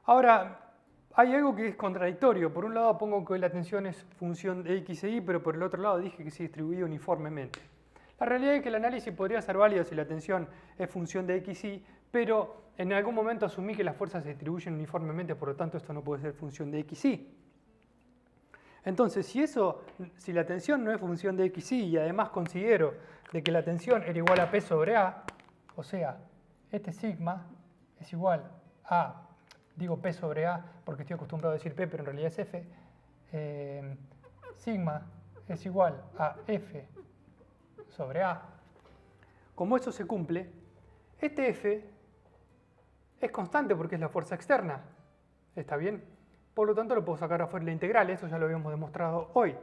Ahora, hay algo que es contradictorio. Por un lado pongo que la tensión es función de x e y, pero por el otro lado dije que se distribuye uniformemente. La realidad es que el análisis podría ser válido si la tensión es función de x y, pero en algún momento asumí que las fuerzas se distribuyen uniformemente, por lo tanto esto no puede ser función de x y. Entonces, si la tensión no es función de x y además considero de que la tensión era igual a P sobre A, o sea, este sigma es igual a, digo P sobre A porque estoy acostumbrado a decir P, pero en realidad es F, sigma es igual a F sobre A. Como eso se cumple, este F es constante porque es la fuerza externa. ¿Está bien? Por lo tanto, lo puedo sacar afuera de la integral. Eso ya lo habíamos demostrado hoy.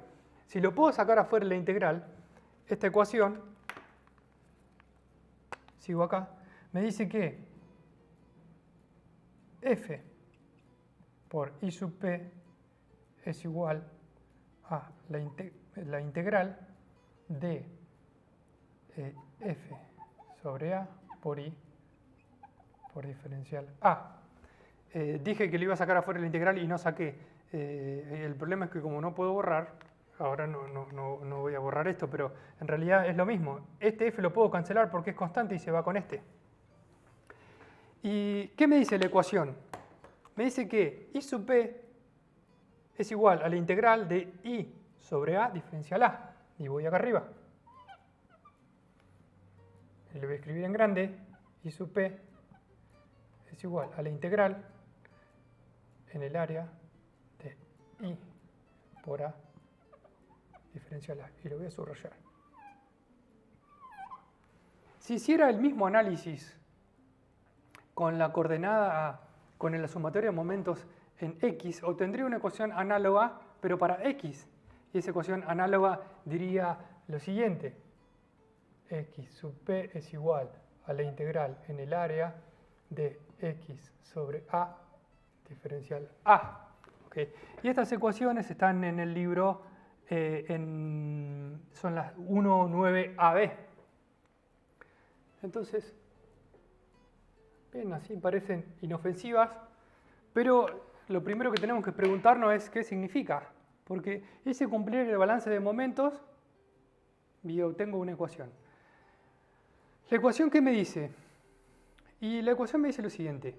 Si lo puedo sacar afuera de la integral, esta ecuación, sigo acá, me dice que F por I sub P es igual a la integral de F sobre A por I por diferencial A. Dije que lo iba a sacar afuera de la integral y no saqué. El problema es que como no puedo borrar, ahora no voy a borrar esto, pero en realidad es lo mismo. Este F lo puedo cancelar porque es constante y se va con este. ¿Y qué me dice la ecuación? Me dice que I sub P es igual a la integral de I sobre A diferencial A. Y voy acá arriba. Y le voy a escribir en grande. I sub P es igual a la integral en el área de I por A diferencial A. Y lo voy a subrayar. Si hiciera el mismo análisis con la coordenada, con la sumatoria de momentos en X, obtendría una ecuación análoga, pero para X. Y esa ecuación análoga diría lo siguiente. X sub P es igual a la integral en el área de X sobre A diferencial A. ¿Okay? Y estas ecuaciones están en el libro, son las 1,9AB. Entonces, bien, así parecen inofensivas, pero lo primero que tenemos que preguntarnos es qué significa. Porque hice cumplir el balance de momentos y obtengo una ecuación. ¿La ecuación qué me dice? Y la ecuación me dice lo siguiente.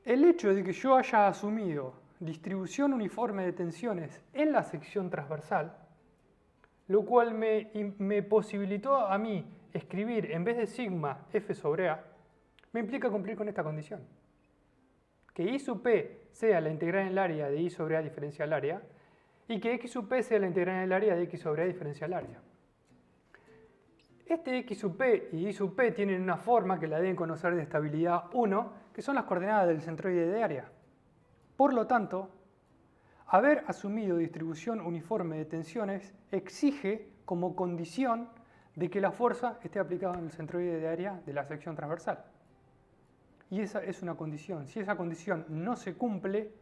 El hecho de que yo haya asumido distribución uniforme de tensiones en la sección transversal, lo cual me posibilitó a mí escribir en vez de sigma F sobre A, me implica cumplir con esta condición. Que I sub P sea la integral en el área de I sobre A diferencial área y que X sub P sea la integral en el área de X sobre A diferencial área. Este X sub P y Y sub P tienen una forma que la deben conocer de estabilidad 1, que son las coordenadas del centroide de área. Por lo tanto, haber asumido distribución uniforme de tensiones exige como condición de que la fuerza esté aplicada en el centroide de área de la sección transversal. Y esa es una condición. Si esa condición no se cumple,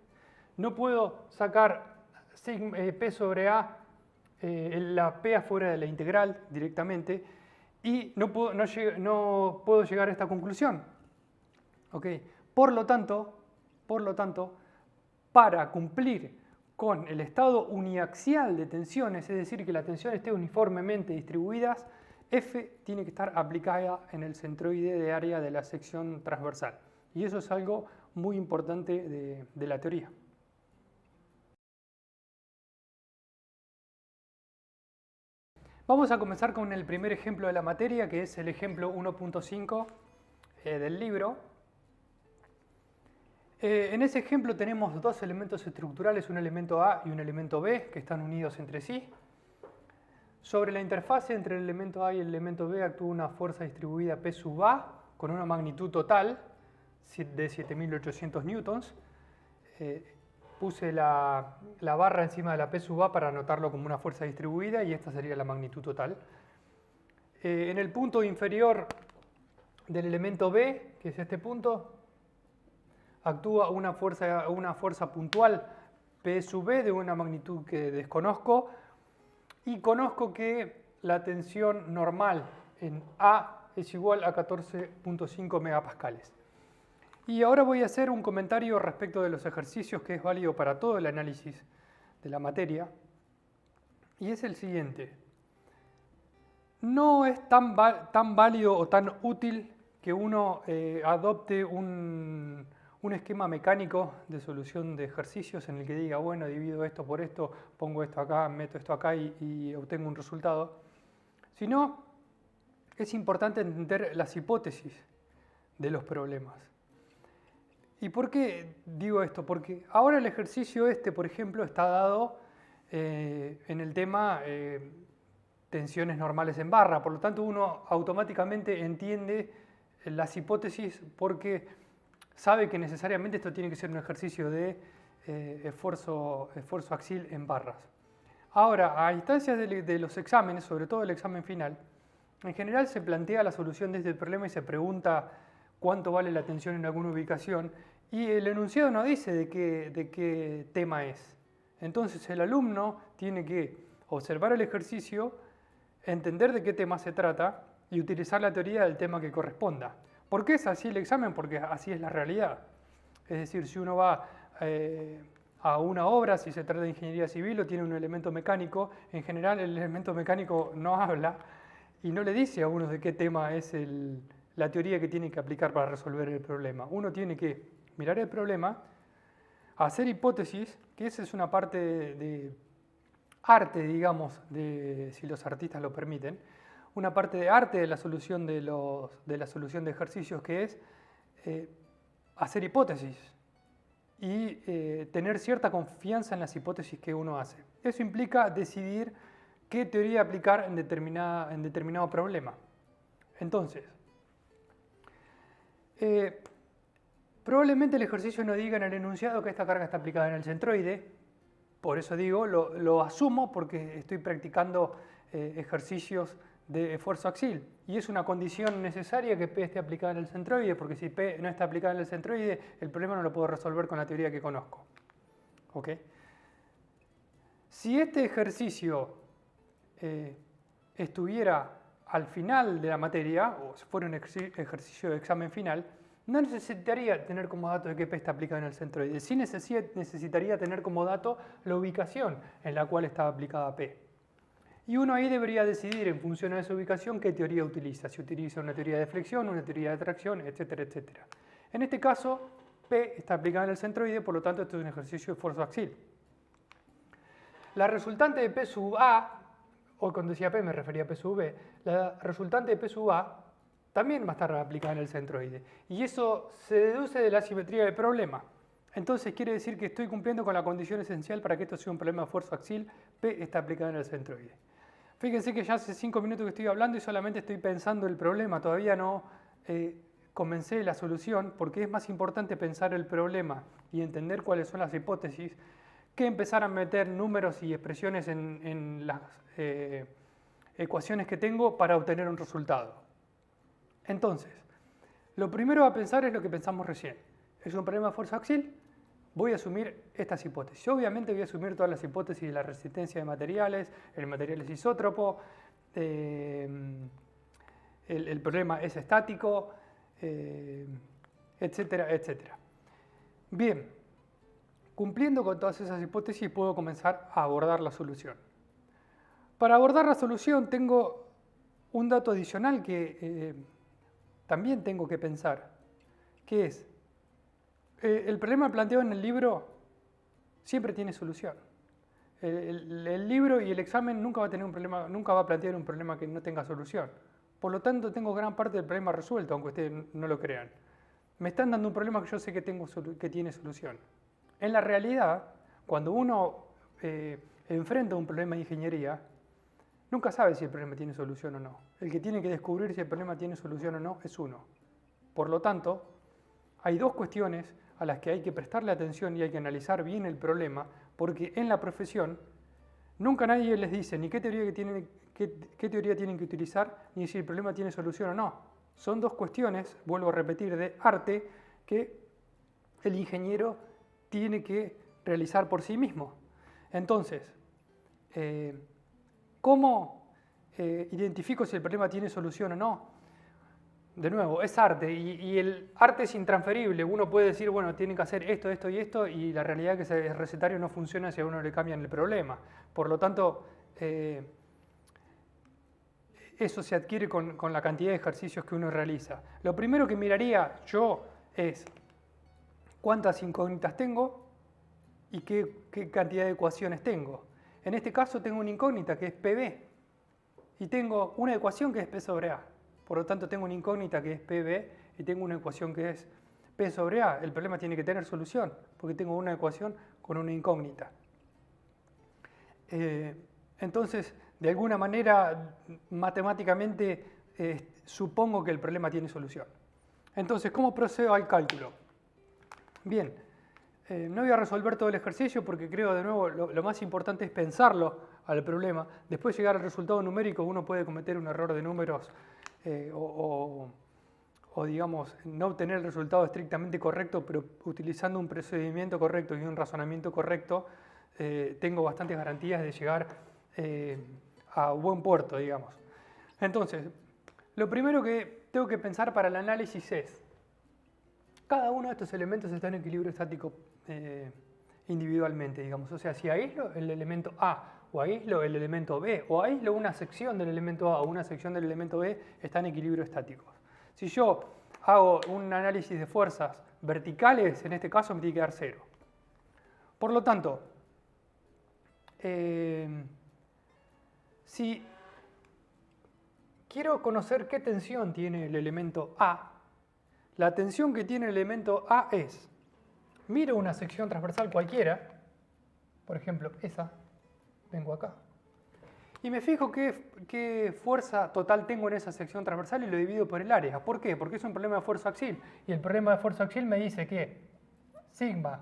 no puedo sacar P sobre A, la P afuera de la integral directamente, y no puedo llegar a esta conclusión. ¿Okay? Por lo tanto, para cumplir con el estado uniaxial de tensiones, es decir, que la tensión esté uniformemente distribuidas, F tiene que estar aplicada en el centroide de área de la sección transversal. Y eso es algo muy importante de la teoría. Vamos a comenzar con el primer ejemplo de la materia, que es el ejemplo 1.5 del libro. En ese ejemplo tenemos dos elementos estructurales, un elemento A y un elemento B, que están unidos entre sí. Sobre la interfase entre el elemento A y el elemento B actúa una fuerza distribuida P sub A con una magnitud total de 7.800 newtons. Puse la barra encima de la P sub A para anotarlo como una fuerza distribuida y esta sería la magnitud total. En el punto inferior del elemento B, que es este punto, actúa una fuerza puntual P sub B de una magnitud que desconozco y conozco que la tensión normal en A es igual a 14.5 megapascales. Y ahora voy a hacer un comentario respecto de los ejercicios que es válido para todo el análisis de la materia. Y es el siguiente. No es tan válido o tan útil que uno adopte un esquema mecánico de solución de ejercicios en el que diga, bueno, divido esto por esto, pongo esto acá, meto esto acá y obtengo un resultado. Sino, es importante entender las hipótesis de los problemas. ¿Y por qué digo esto? Porque ahora el ejercicio por ejemplo, está dado en el tema tensiones normales en barra. Por lo tanto, uno automáticamente entiende las hipótesis porque sabe que necesariamente esto tiene que ser un ejercicio de esfuerzo axial en barras. Ahora, a instancias de los exámenes, sobre todo el examen final, en general se plantea la solución de este problema y se pregunta cuánto vale la tensión en alguna ubicación, y el enunciado no dice de qué tema es. Entonces el alumno tiene que observar el ejercicio, entender de qué tema se trata y utilizar la teoría del tema que corresponda. ¿Por qué es así el examen? Porque así es la realidad. Es decir, si uno va a una obra, si se trata de ingeniería civil o tiene un elemento mecánico, en general el elemento mecánico no habla y no le dice a uno de qué tema es la teoría que tiene que aplicar para resolver el problema. Uno tiene que mirar el problema, hacer hipótesis, que esa es una parte de arte, digamos, si los artistas lo permiten, una parte de arte de la solución de ejercicios, que es hacer hipótesis y tener cierta confianza en las hipótesis que uno hace. Eso implica decidir qué teoría aplicar en determinado problema. Entonces, probablemente el ejercicio no diga en el enunciado que esta carga está aplicada en el centroide. Por eso digo, lo asumo porque estoy practicando ejercicios de esfuerzo axial. Y es una condición necesaria que P esté aplicada en el centroide, porque si P no está aplicada en el centroide, el problema no lo puedo resolver con la teoría que conozco. ¿Ok? Si este ejercicio estuviera al final de la materia, o si fuera un ejercicio de examen final, no necesitaría tener como dato de qué P está aplicado en el centroide. Sí necesitaría tener como dato la ubicación en la cual está aplicada P. Y uno ahí debería decidir en función de esa ubicación qué teoría utiliza. Si utiliza una teoría de flexión, una teoría de tracción, etcétera, etcétera. En este caso, P está aplicada en el centroide, por lo tanto esto es un ejercicio de esfuerzo axial. La resultante de P sub A, o cuando decía P me refería a P sub B, la resultante de P sub A también va a estar aplicada en el centroide. Y eso se deduce de la simetría del problema. Entonces quiere decir que estoy cumpliendo con la condición esencial para que esto sea un problema de esfuerzo axial, P está aplicada en el centroide. Fíjense que ya hace 5 minutos que estoy hablando y solamente estoy pensando el problema, todavía no comencé la solución, porque es más importante pensar el problema y entender cuáles son las hipótesis que empezar a meter números y expresiones en las ecuaciones que tengo para obtener un resultado. Entonces, lo primero a pensar es lo que pensamos recién. Es un problema de fuerza axial, voy a asumir estas hipótesis. Obviamente voy a asumir todas las hipótesis de la resistencia de materiales, el material es isótropo, el problema es estático, etcétera, etcétera. Bien, cumpliendo con todas esas hipótesis puedo comenzar a abordar la solución. Para abordar la solución tengo un dato adicional que también tengo que pensar, que es, el problema planteado en el libro siempre tiene solución. El libro y el examen nunca va a tener un problema, nunca va a plantear un problema que no tenga solución. Por lo tanto, tengo gran parte del problema resuelto, aunque ustedes no lo crean. Me están dando un problema que yo sé que tiene solución. En la realidad, cuando uno enfrenta un problema de ingeniería, nunca sabe si el problema tiene solución o no. El que tiene que descubrir si el problema tiene solución o no es uno. Por lo tanto, hay dos cuestiones a las que hay que prestarle atención y hay que analizar bien el problema, porque en la profesión nunca nadie les dice ni qué teoría tienen que utilizar, ni si el problema tiene solución o no. Son dos cuestiones, vuelvo a repetir, de arte que el ingeniero tiene que realizar por sí mismo. Entonces, ¿cómo identifico si el problema tiene solución o no? de nuevo, es arte y el arte es intransferible. Uno puede decir, bueno, tiene que hacer esto, esto y esto, y la realidad es que ese recetario no funciona si a uno le cambian el problema. Por lo tanto, eso se adquiere con la cantidad de ejercicios que uno realiza. Lo primero que miraría yo es cuántas incógnitas tengo y qué cantidad de ecuaciones tengo. En este caso tengo una incógnita que es PB y tengo una ecuación que es P sobre A. Por lo tanto tengo una incógnita que es PB y tengo una ecuación que es P sobre A. El problema tiene que tener solución porque tengo una ecuación con una incógnita. Entonces, de alguna manera, matemáticamente, supongo que el problema tiene solución. Entonces, ¿cómo procedo al cálculo? Bien, no voy a resolver todo el ejercicio porque creo, de nuevo, lo más importante es pensarlo al problema. Después llegar al resultado numérico, uno puede cometer un error de números o digamos, no obtener el resultado estrictamente correcto, pero utilizando un procedimiento correcto y un razonamiento correcto, tengo bastantes garantías de llegar a buen puerto, digamos. Entonces, lo primero que tengo que pensar para el análisis es, cada uno de estos elementos está en equilibrio estático individualmente, digamos. O sea, si aíslo el elemento A o aíslo el elemento B o aíslo una sección del elemento A o una sección del elemento B, está en equilibrio estático. Si yo hago un análisis de fuerzas verticales, en este caso me tiene que dar 0. Por lo tanto, si quiero conocer qué tensión tiene el elemento A, la tensión que tiene el elemento A es, miro una sección transversal cualquiera, por ejemplo esa, vengo acá, y me fijo qué fuerza total tengo en esa sección transversal y lo divido por el área. ¿Por qué? Porque es un problema de fuerza axial. Y el problema de fuerza axial me dice que sigma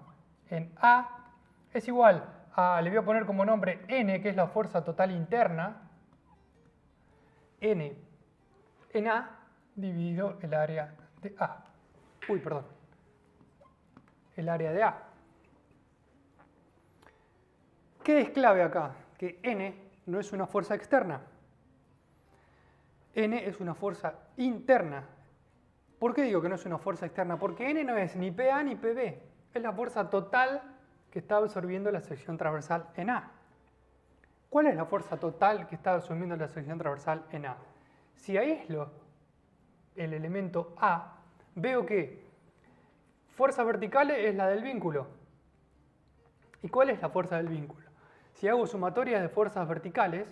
en A es igual a, le voy a poner como nombre N, que es la fuerza total interna, N en A dividido el área de A. Uy, perdón. El área de A. ¿Qué es clave acá? Que N no es una fuerza externa. N es una fuerza interna. ¿Por qué digo que no es una fuerza externa? Porque N no es ni PA ni PB. Es la fuerza total que está absorbiendo la sección transversal en A. ¿Cuál es la fuerza total que está absorbiendo la sección transversal en A? Si aíslo el elemento A, veo que fuerza vertical es la del vínculo. ¿Y cuál es la fuerza del vínculo? Si hago sumatorias de fuerzas verticales,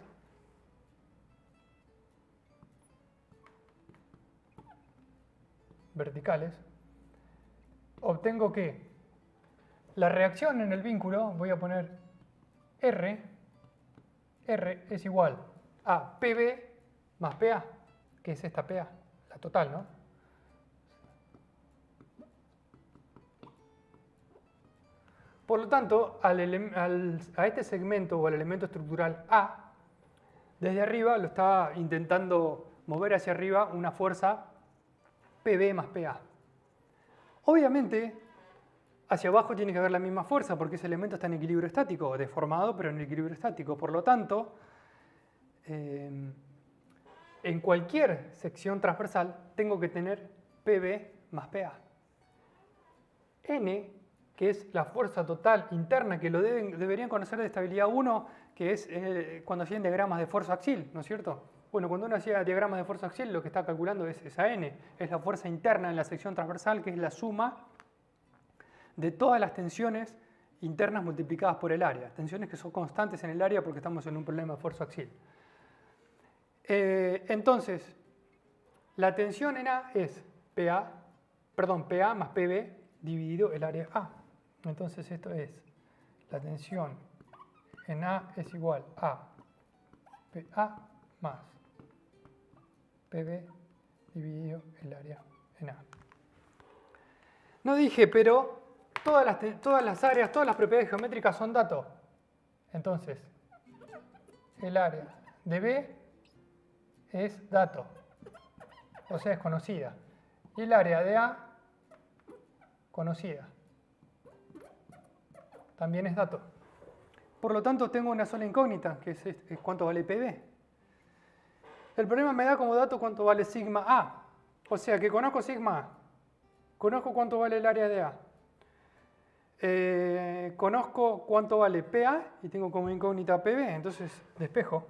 obtengo que la reacción en el vínculo, voy a poner R es igual a PB más PA, que es esta PA, la total, ¿no? Por lo tanto, a este segmento o al elemento estructural A, desde arriba lo está intentando mover hacia arriba una fuerza PB más PA. Obviamente, hacia abajo tiene que haber la misma fuerza porque ese elemento está en equilibrio estático, deformado pero en equilibrio estático. Por lo tanto, en cualquier sección transversal tengo que tener PB más PA. N, que es la fuerza total interna, que lo deberían conocer de estabilidad 1, que es cuando hacían diagramas de fuerza axial, ¿no es cierto? Bueno, cuando uno hacía diagramas de fuerza axial, lo que está calculando es esa N, es la fuerza interna en la sección transversal, que es la suma de todas las tensiones internas multiplicadas por el área. Tensiones que son constantes en el área porque estamos en un problema de fuerza axial. Entonces, la tensión en A es PA más PB dividido el área A. Entonces esto es, la tensión en A es igual a PA más PB dividido el área en A. No dije, pero todas las áreas, todas las propiedades geométricas son datos. Entonces, el área de B es dato, o sea, es conocida. Y el área de A, conocida. También es dato. Por lo tanto, tengo una sola incógnita, que es cuánto vale PB. El problema me da como dato cuánto vale sigma A. O sea que conozco sigma, conozco cuánto vale el área de A. Conozco cuánto vale PA y tengo como incógnita PB, entonces despejo.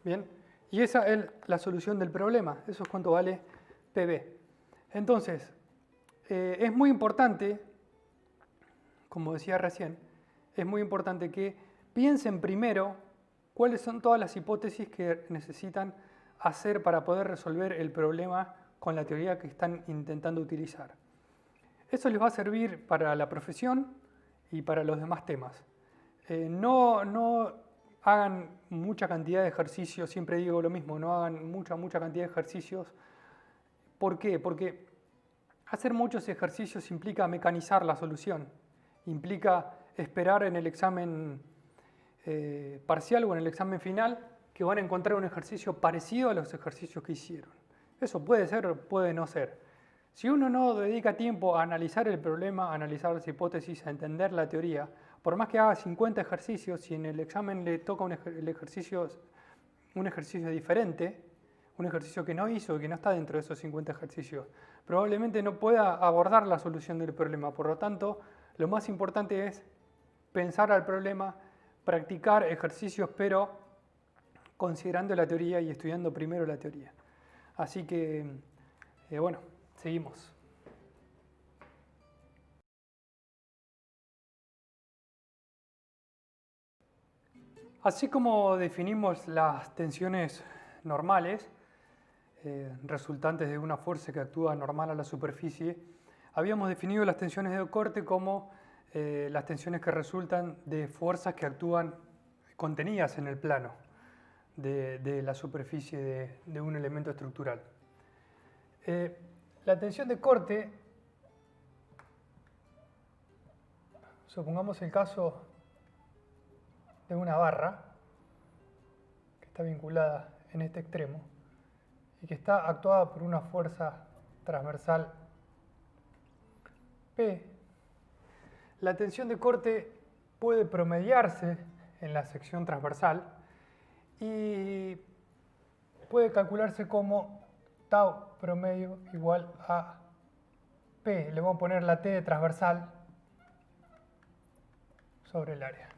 Bien, y esa es la solución del problema, eso es cuánto vale PB. Entonces, es muy importante, como decía recién, es muy importante que piensen primero cuáles son todas las hipótesis que necesitan hacer para poder resolver el problema con la teoría que están intentando utilizar. Eso les va a servir para la profesión y para los demás temas. No hagan mucha cantidad de ejercicios, siempre digo lo mismo, no hagan mucha cantidad de ejercicios. ¿Por qué? Porque hacer muchos ejercicios implica mecanizar la solución, implica esperar en el examen parcial o en el examen final que van a encontrar un ejercicio parecido a los ejercicios que hicieron. Eso puede ser o puede no ser. Si uno no dedica tiempo a analizar el problema, a analizar las hipótesis, a entender la teoría, por más que haga 50 ejercicios, si en el examen le toca un ejercicio diferente, un ejercicio que no hizo, que no está dentro de esos 50 ejercicios, probablemente no pueda abordar la solución del problema. Por lo tanto, lo más importante es pensar al problema, practicar ejercicios, pero considerando la teoría y estudiando primero la teoría. Así que, bueno, seguimos. Así como definimos las tensiones normales, resultantes de una fuerza que actúa normal a la superficie, habíamos definido las tensiones de corte como las tensiones que resultan de fuerzas que actúan contenidas en el plano de la superficie de un elemento estructural. La tensión de corte, supongamos el caso de una barra que está vinculada en este extremo y que está actuada por una fuerza transversal P. La tensión de corte puede promediarse en la sección transversal y puede calcularse como tau promedio igual a P. Le vamos a poner la T de transversal sobre el área.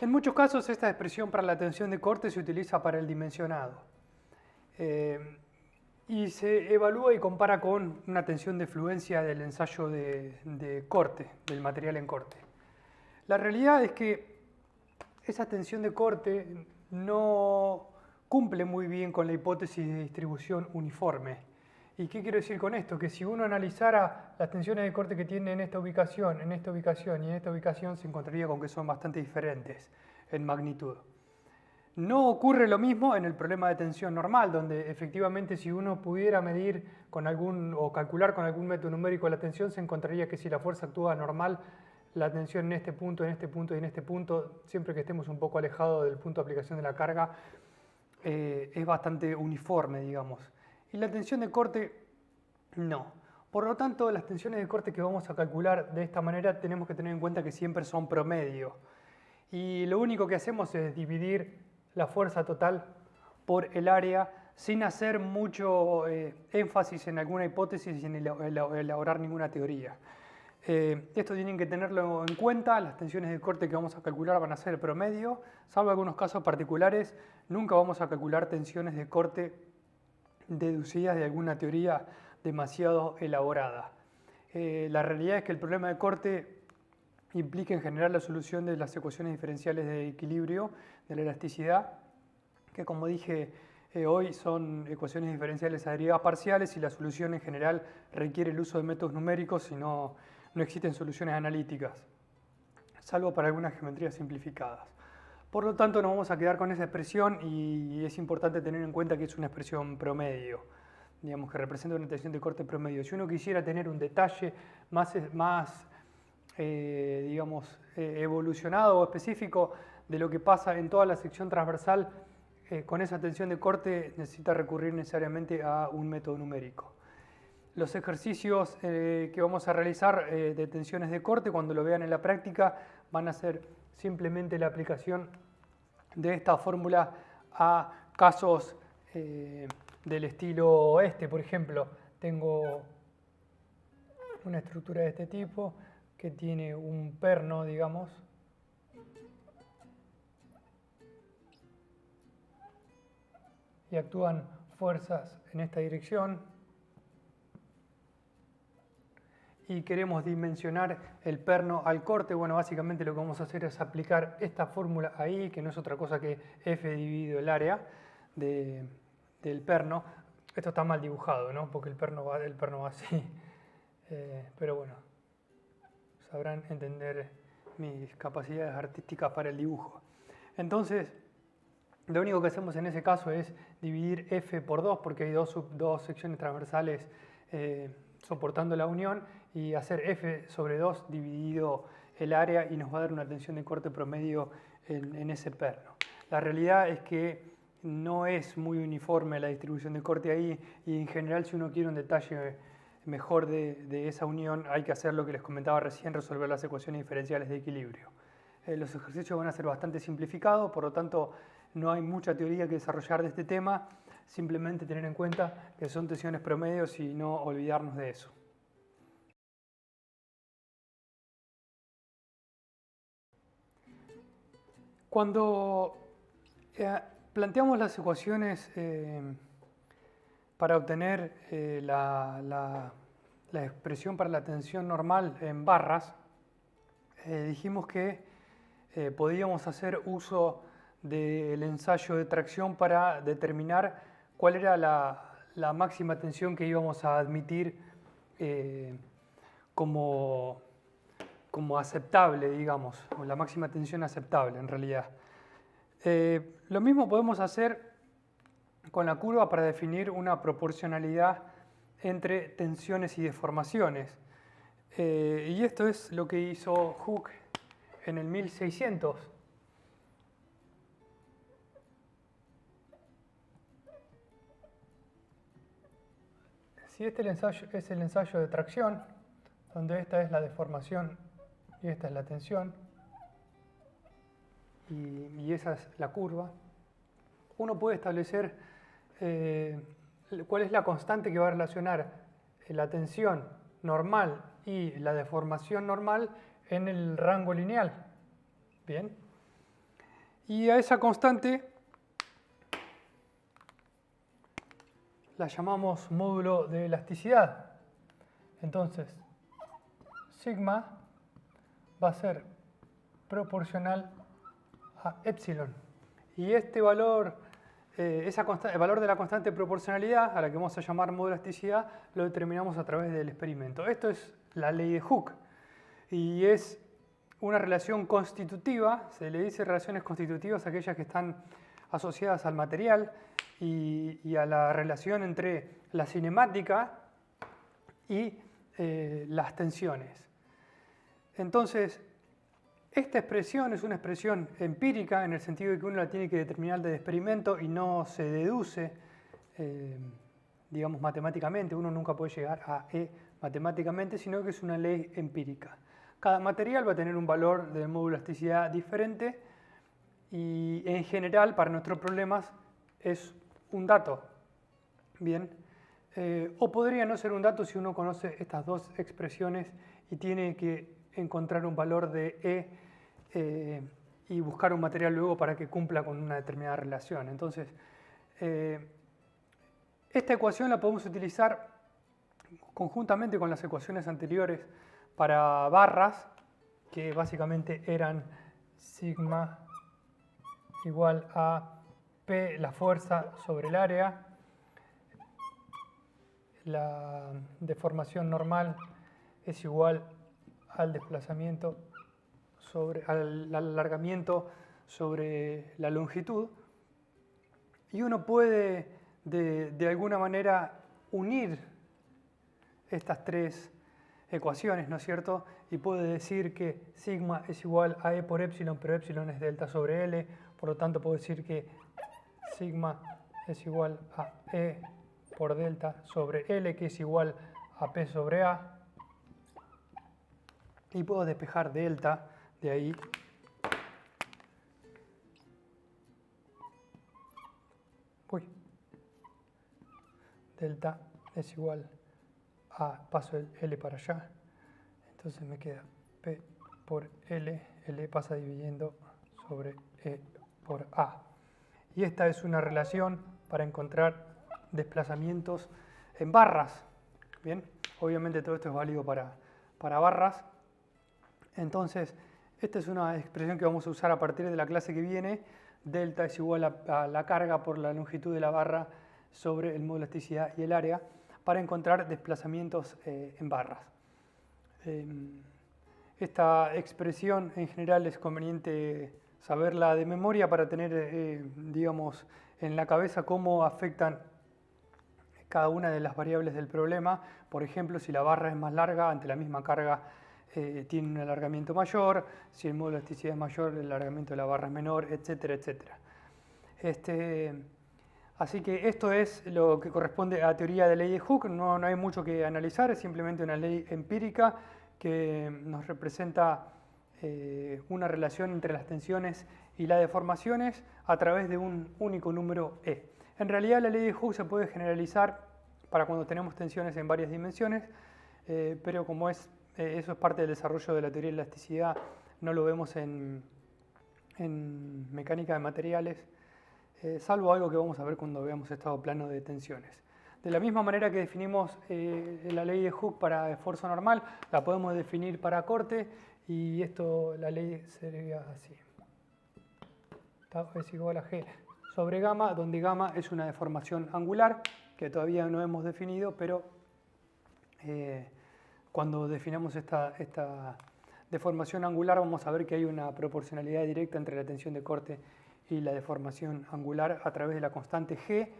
En muchos casos esta expresión para la tensión de corte se utiliza para el dimensionado y se evalúa y compara con una tensión de fluencia del ensayo de corte, del material en corte. La realidad es que esa tensión de corte no cumple muy bien con la hipótesis de distribución uniforme. ¿Y qué quiero decir con esto? Que si uno analizara las tensiones de corte que tiene en esta ubicación y en esta ubicación, se encontraría con que son bastante diferentes en magnitud. No ocurre lo mismo en el problema de tensión normal, donde efectivamente si uno pudiera medir o calcular con algún método numérico la tensión, se encontraría que si la fuerza actúa normal, la tensión en este punto y en este punto, siempre que estemos un poco alejados del punto de aplicación de la carga, es bastante uniforme, digamos. Y la tensión de corte, no. Por lo tanto, las tensiones de corte que vamos a calcular de esta manera tenemos que tener en cuenta que siempre son promedio. Y lo único que hacemos es dividir la fuerza total por el área sin hacer mucho énfasis en alguna hipótesis y en elaborar ninguna teoría. Esto tienen que tenerlo en cuenta, las tensiones de corte que vamos a calcular van a ser promedio, salvo algunos casos particulares, nunca vamos a calcular tensiones de corte deducidas de alguna teoría demasiado elaborada. La realidad es que el problema de corte implica en general la solución de las ecuaciones diferenciales de equilibrio de la elasticidad, que como dije hoy son ecuaciones diferenciales adheridas parciales y la solución en general requiere el uso de métodos numéricos y no existen soluciones analíticas, salvo para algunas geometrías simplificadas. Por lo tanto, nos vamos a quedar con esa expresión y es importante tener en cuenta que es una expresión promedio, digamos que representa una tensión de corte promedio. Si uno quisiera tener un detalle más evolucionado o específico de lo que pasa en toda la sección transversal con esa tensión de corte, necesita recurrir necesariamente a un método numérico. Los ejercicios que vamos a realizar de tensiones de corte, cuando lo vean en la práctica, van a ser simplemente la aplicación de esta fórmula a casos del estilo este. Por ejemplo, tengo una estructura de este tipo que tiene un perno, digamos, y actúan fuerzas en esta dirección, y queremos dimensionar el perno al corte. Bueno, básicamente lo que vamos a hacer es aplicar esta fórmula ahí, que no es otra cosa que F dividido el área del perno. Esto está mal dibujado, ¿no? Porque el perno va así. Pero bueno, sabrán entender mis capacidades artísticas para el dibujo. Entonces, lo único que hacemos en ese caso es dividir F por 2, porque hay dos secciones transversales soportando la unión, y hacer F sobre 2 dividido el área, y nos va a dar una tensión de corte promedio en ese perno. La realidad es que no es muy uniforme la distribución de corte ahí, y en general, si uno quiere un detalle mejor de esa unión, hay que hacer lo que les comentaba recién, resolver las ecuaciones diferenciales de equilibrio. Los ejercicios van a ser bastante simplificados, por lo tanto no hay mucha teoría que desarrollar de este tema, simplemente tener en cuenta que son tensiones promedios y no olvidarnos de eso. Cuando planteamos las ecuaciones para obtener la expresión para la tensión normal en barras, dijimos que podíamos hacer uso del ensayo de tracción para determinar cuál era la máxima tensión que íbamos a admitir como aceptable, digamos, o la máxima tensión aceptable en realidad. Lo mismo podemos hacer con la curva para definir una proporcionalidad entre tensiones y deformaciones. Y esto es lo que hizo Hooke en el 1600. Si este es el ensayo de tracción, donde esta es la deformación y esta es la tensión, y esa es la curva, uno puede establecer cuál es la constante que va a relacionar la tensión normal y la deformación normal en el rango lineal. Bien. Y a esa constante la llamamos módulo de elasticidad. Entonces, sigma va a ser proporcional a epsilon. Y este valor, el valor de la constante de proporcionalidad, a la que vamos a llamar módulo de elasticidad, lo determinamos a través del experimento. Esto es la ley de Hooke. Y es una relación constitutiva, se le dice relaciones constitutivas a aquellas que están asociadas al material y a la relación entre la cinemática y las tensiones. Entonces, esta expresión es una expresión empírica en el sentido de que uno la tiene que determinar del experimento y no se deduce, digamos, matemáticamente. Uno nunca puede llegar a E matemáticamente, sino que es una ley empírica. Cada material va a tener un valor de módulo de elasticidad diferente y en general para nuestros problemas es un dato. Bien. O podría no ser un dato si uno conoce estas dos expresiones y tiene que encontrar un valor de E y buscar un material luego para que cumpla con una determinada relación. Entonces, esta ecuación la podemos utilizar conjuntamente con las ecuaciones anteriores para barras, que básicamente eran sigma igual a P, la fuerza sobre el área, la deformación normal es igual al desplazamiento al alargamiento sobre la longitud, y uno puede de alguna manera unir estas tres ecuaciones, ¿no es cierto? Y puede decir que sigma es igual a E por epsilon, pero epsilon es delta sobre L, por lo tanto puedo decir que sigma es igual a E por delta sobre L, que es igual AP sobre A. Y puedo despejar delta de ahí. Uy. Delta es igual a, paso el L para allá. Entonces me queda P por L. L pasa dividiendo sobre E por A. Y esta es una relación para encontrar desplazamientos en barras. Bien, obviamente todo esto es válido para barras. Entonces, esta es una expresión que vamos a usar a partir de la clase que viene. Delta es igual a la carga por la longitud de la barra sobre el módulo de elasticidad y el área para encontrar desplazamientos en barras. Esta expresión en general es conveniente saberla de memoria para tener, digamos, en la cabeza cómo afectan cada una de las variables del problema. Por ejemplo, si la barra es más larga, ante la misma carga tiene un alargamiento mayor, si el módulo de elasticidad es mayor, el alargamiento de la barra es menor, etcétera, etcétera. Así que esto es lo que corresponde a la teoría de ley de Hooke. No hay mucho que analizar, es simplemente una ley empírica que nos representa una relación entre las tensiones y las deformaciones a través de un único número E. En realidad la ley de Hooke se puede generalizar para cuando tenemos tensiones en varias dimensiones, pero como eso es parte del desarrollo de la teoría de elasticidad, no lo vemos en mecánica de materiales, salvo algo que vamos a ver cuando veamos estado plano de tensiones. De la misma manera que definimos la ley de Hooke para esfuerzo normal, la podemos definir para corte, y esto, la ley sería así. Tau es igual a G sobre gamma, donde gamma es una deformación angular que todavía no hemos definido, pero cuando definamos esta deformación angular vamos a ver que hay una proporcionalidad directa entre la tensión de corte y la deformación angular a través de la constante G,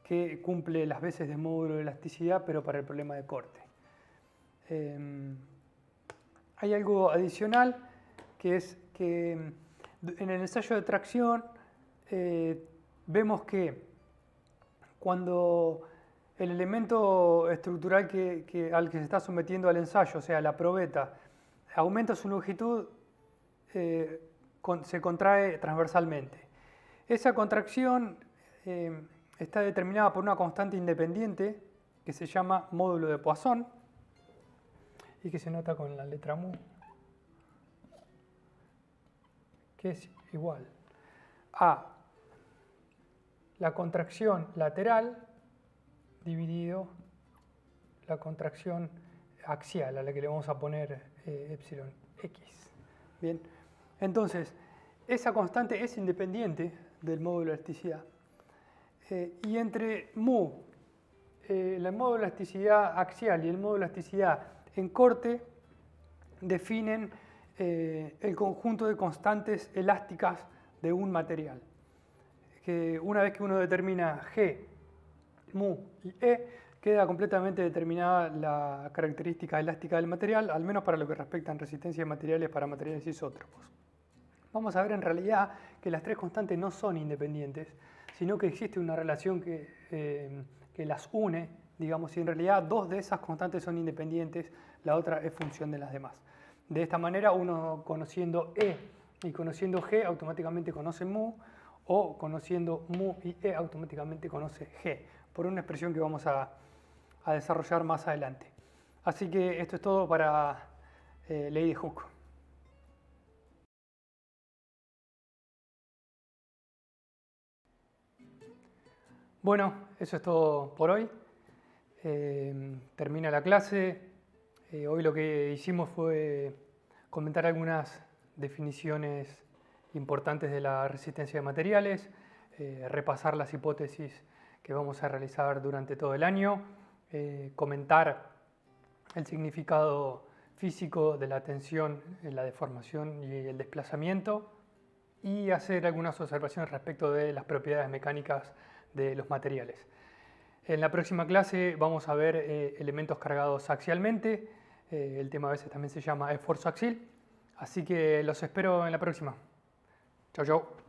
que cumple las veces de módulo de elasticidad, pero para el problema de corte. Hay algo adicional, que es que en el ensayo de tracción vemos que cuando el elemento estructural al que se está sometiendo al ensayo, o sea, la probeta, aumenta su longitud, se contrae transversalmente. Esa contracción está determinada por una constante independiente que se llama módulo de Poisson y que se nota con la letra mu, que es igual a la contracción lateral dividido la contracción axial, a la que le vamos a poner epsilon x. Bien, entonces esa constante es independiente del módulo de elasticidad. Y entre mu, el módulo de elasticidad axial y el módulo de elasticidad en corte, definen el conjunto de constantes elásticas de un material. Que una vez que uno determina G, mu y E, queda completamente determinada la característica elástica del material, al menos para lo que respecta a resistencia de materiales para materiales isótropos. Vamos a ver en realidad que las tres constantes no son independientes, sino que existe una relación que las une, digamos, y en realidad dos de esas constantes son independientes, la otra es función de las demás. De esta manera, uno conociendo E y conociendo G automáticamente conoce mu, o conociendo mu y E automáticamente conoce G, por una expresión que vamos a desarrollar más adelante. Así que esto es todo para ley de Hooke. Bueno, eso es todo por hoy. Termina la clase. Hoy lo que hicimos fue comentar algunas definiciones importantes de la resistencia de materiales, repasar las hipótesis que vamos a realizar durante todo el año, comentar el significado físico de la tensión, la deformación y el desplazamiento, y hacer algunas observaciones respecto de las propiedades mecánicas de los materiales. En la próxima clase vamos a ver elementos cargados axialmente. El tema a veces también se llama esfuerzo axial. Así que los espero en la próxima. Chau, chau.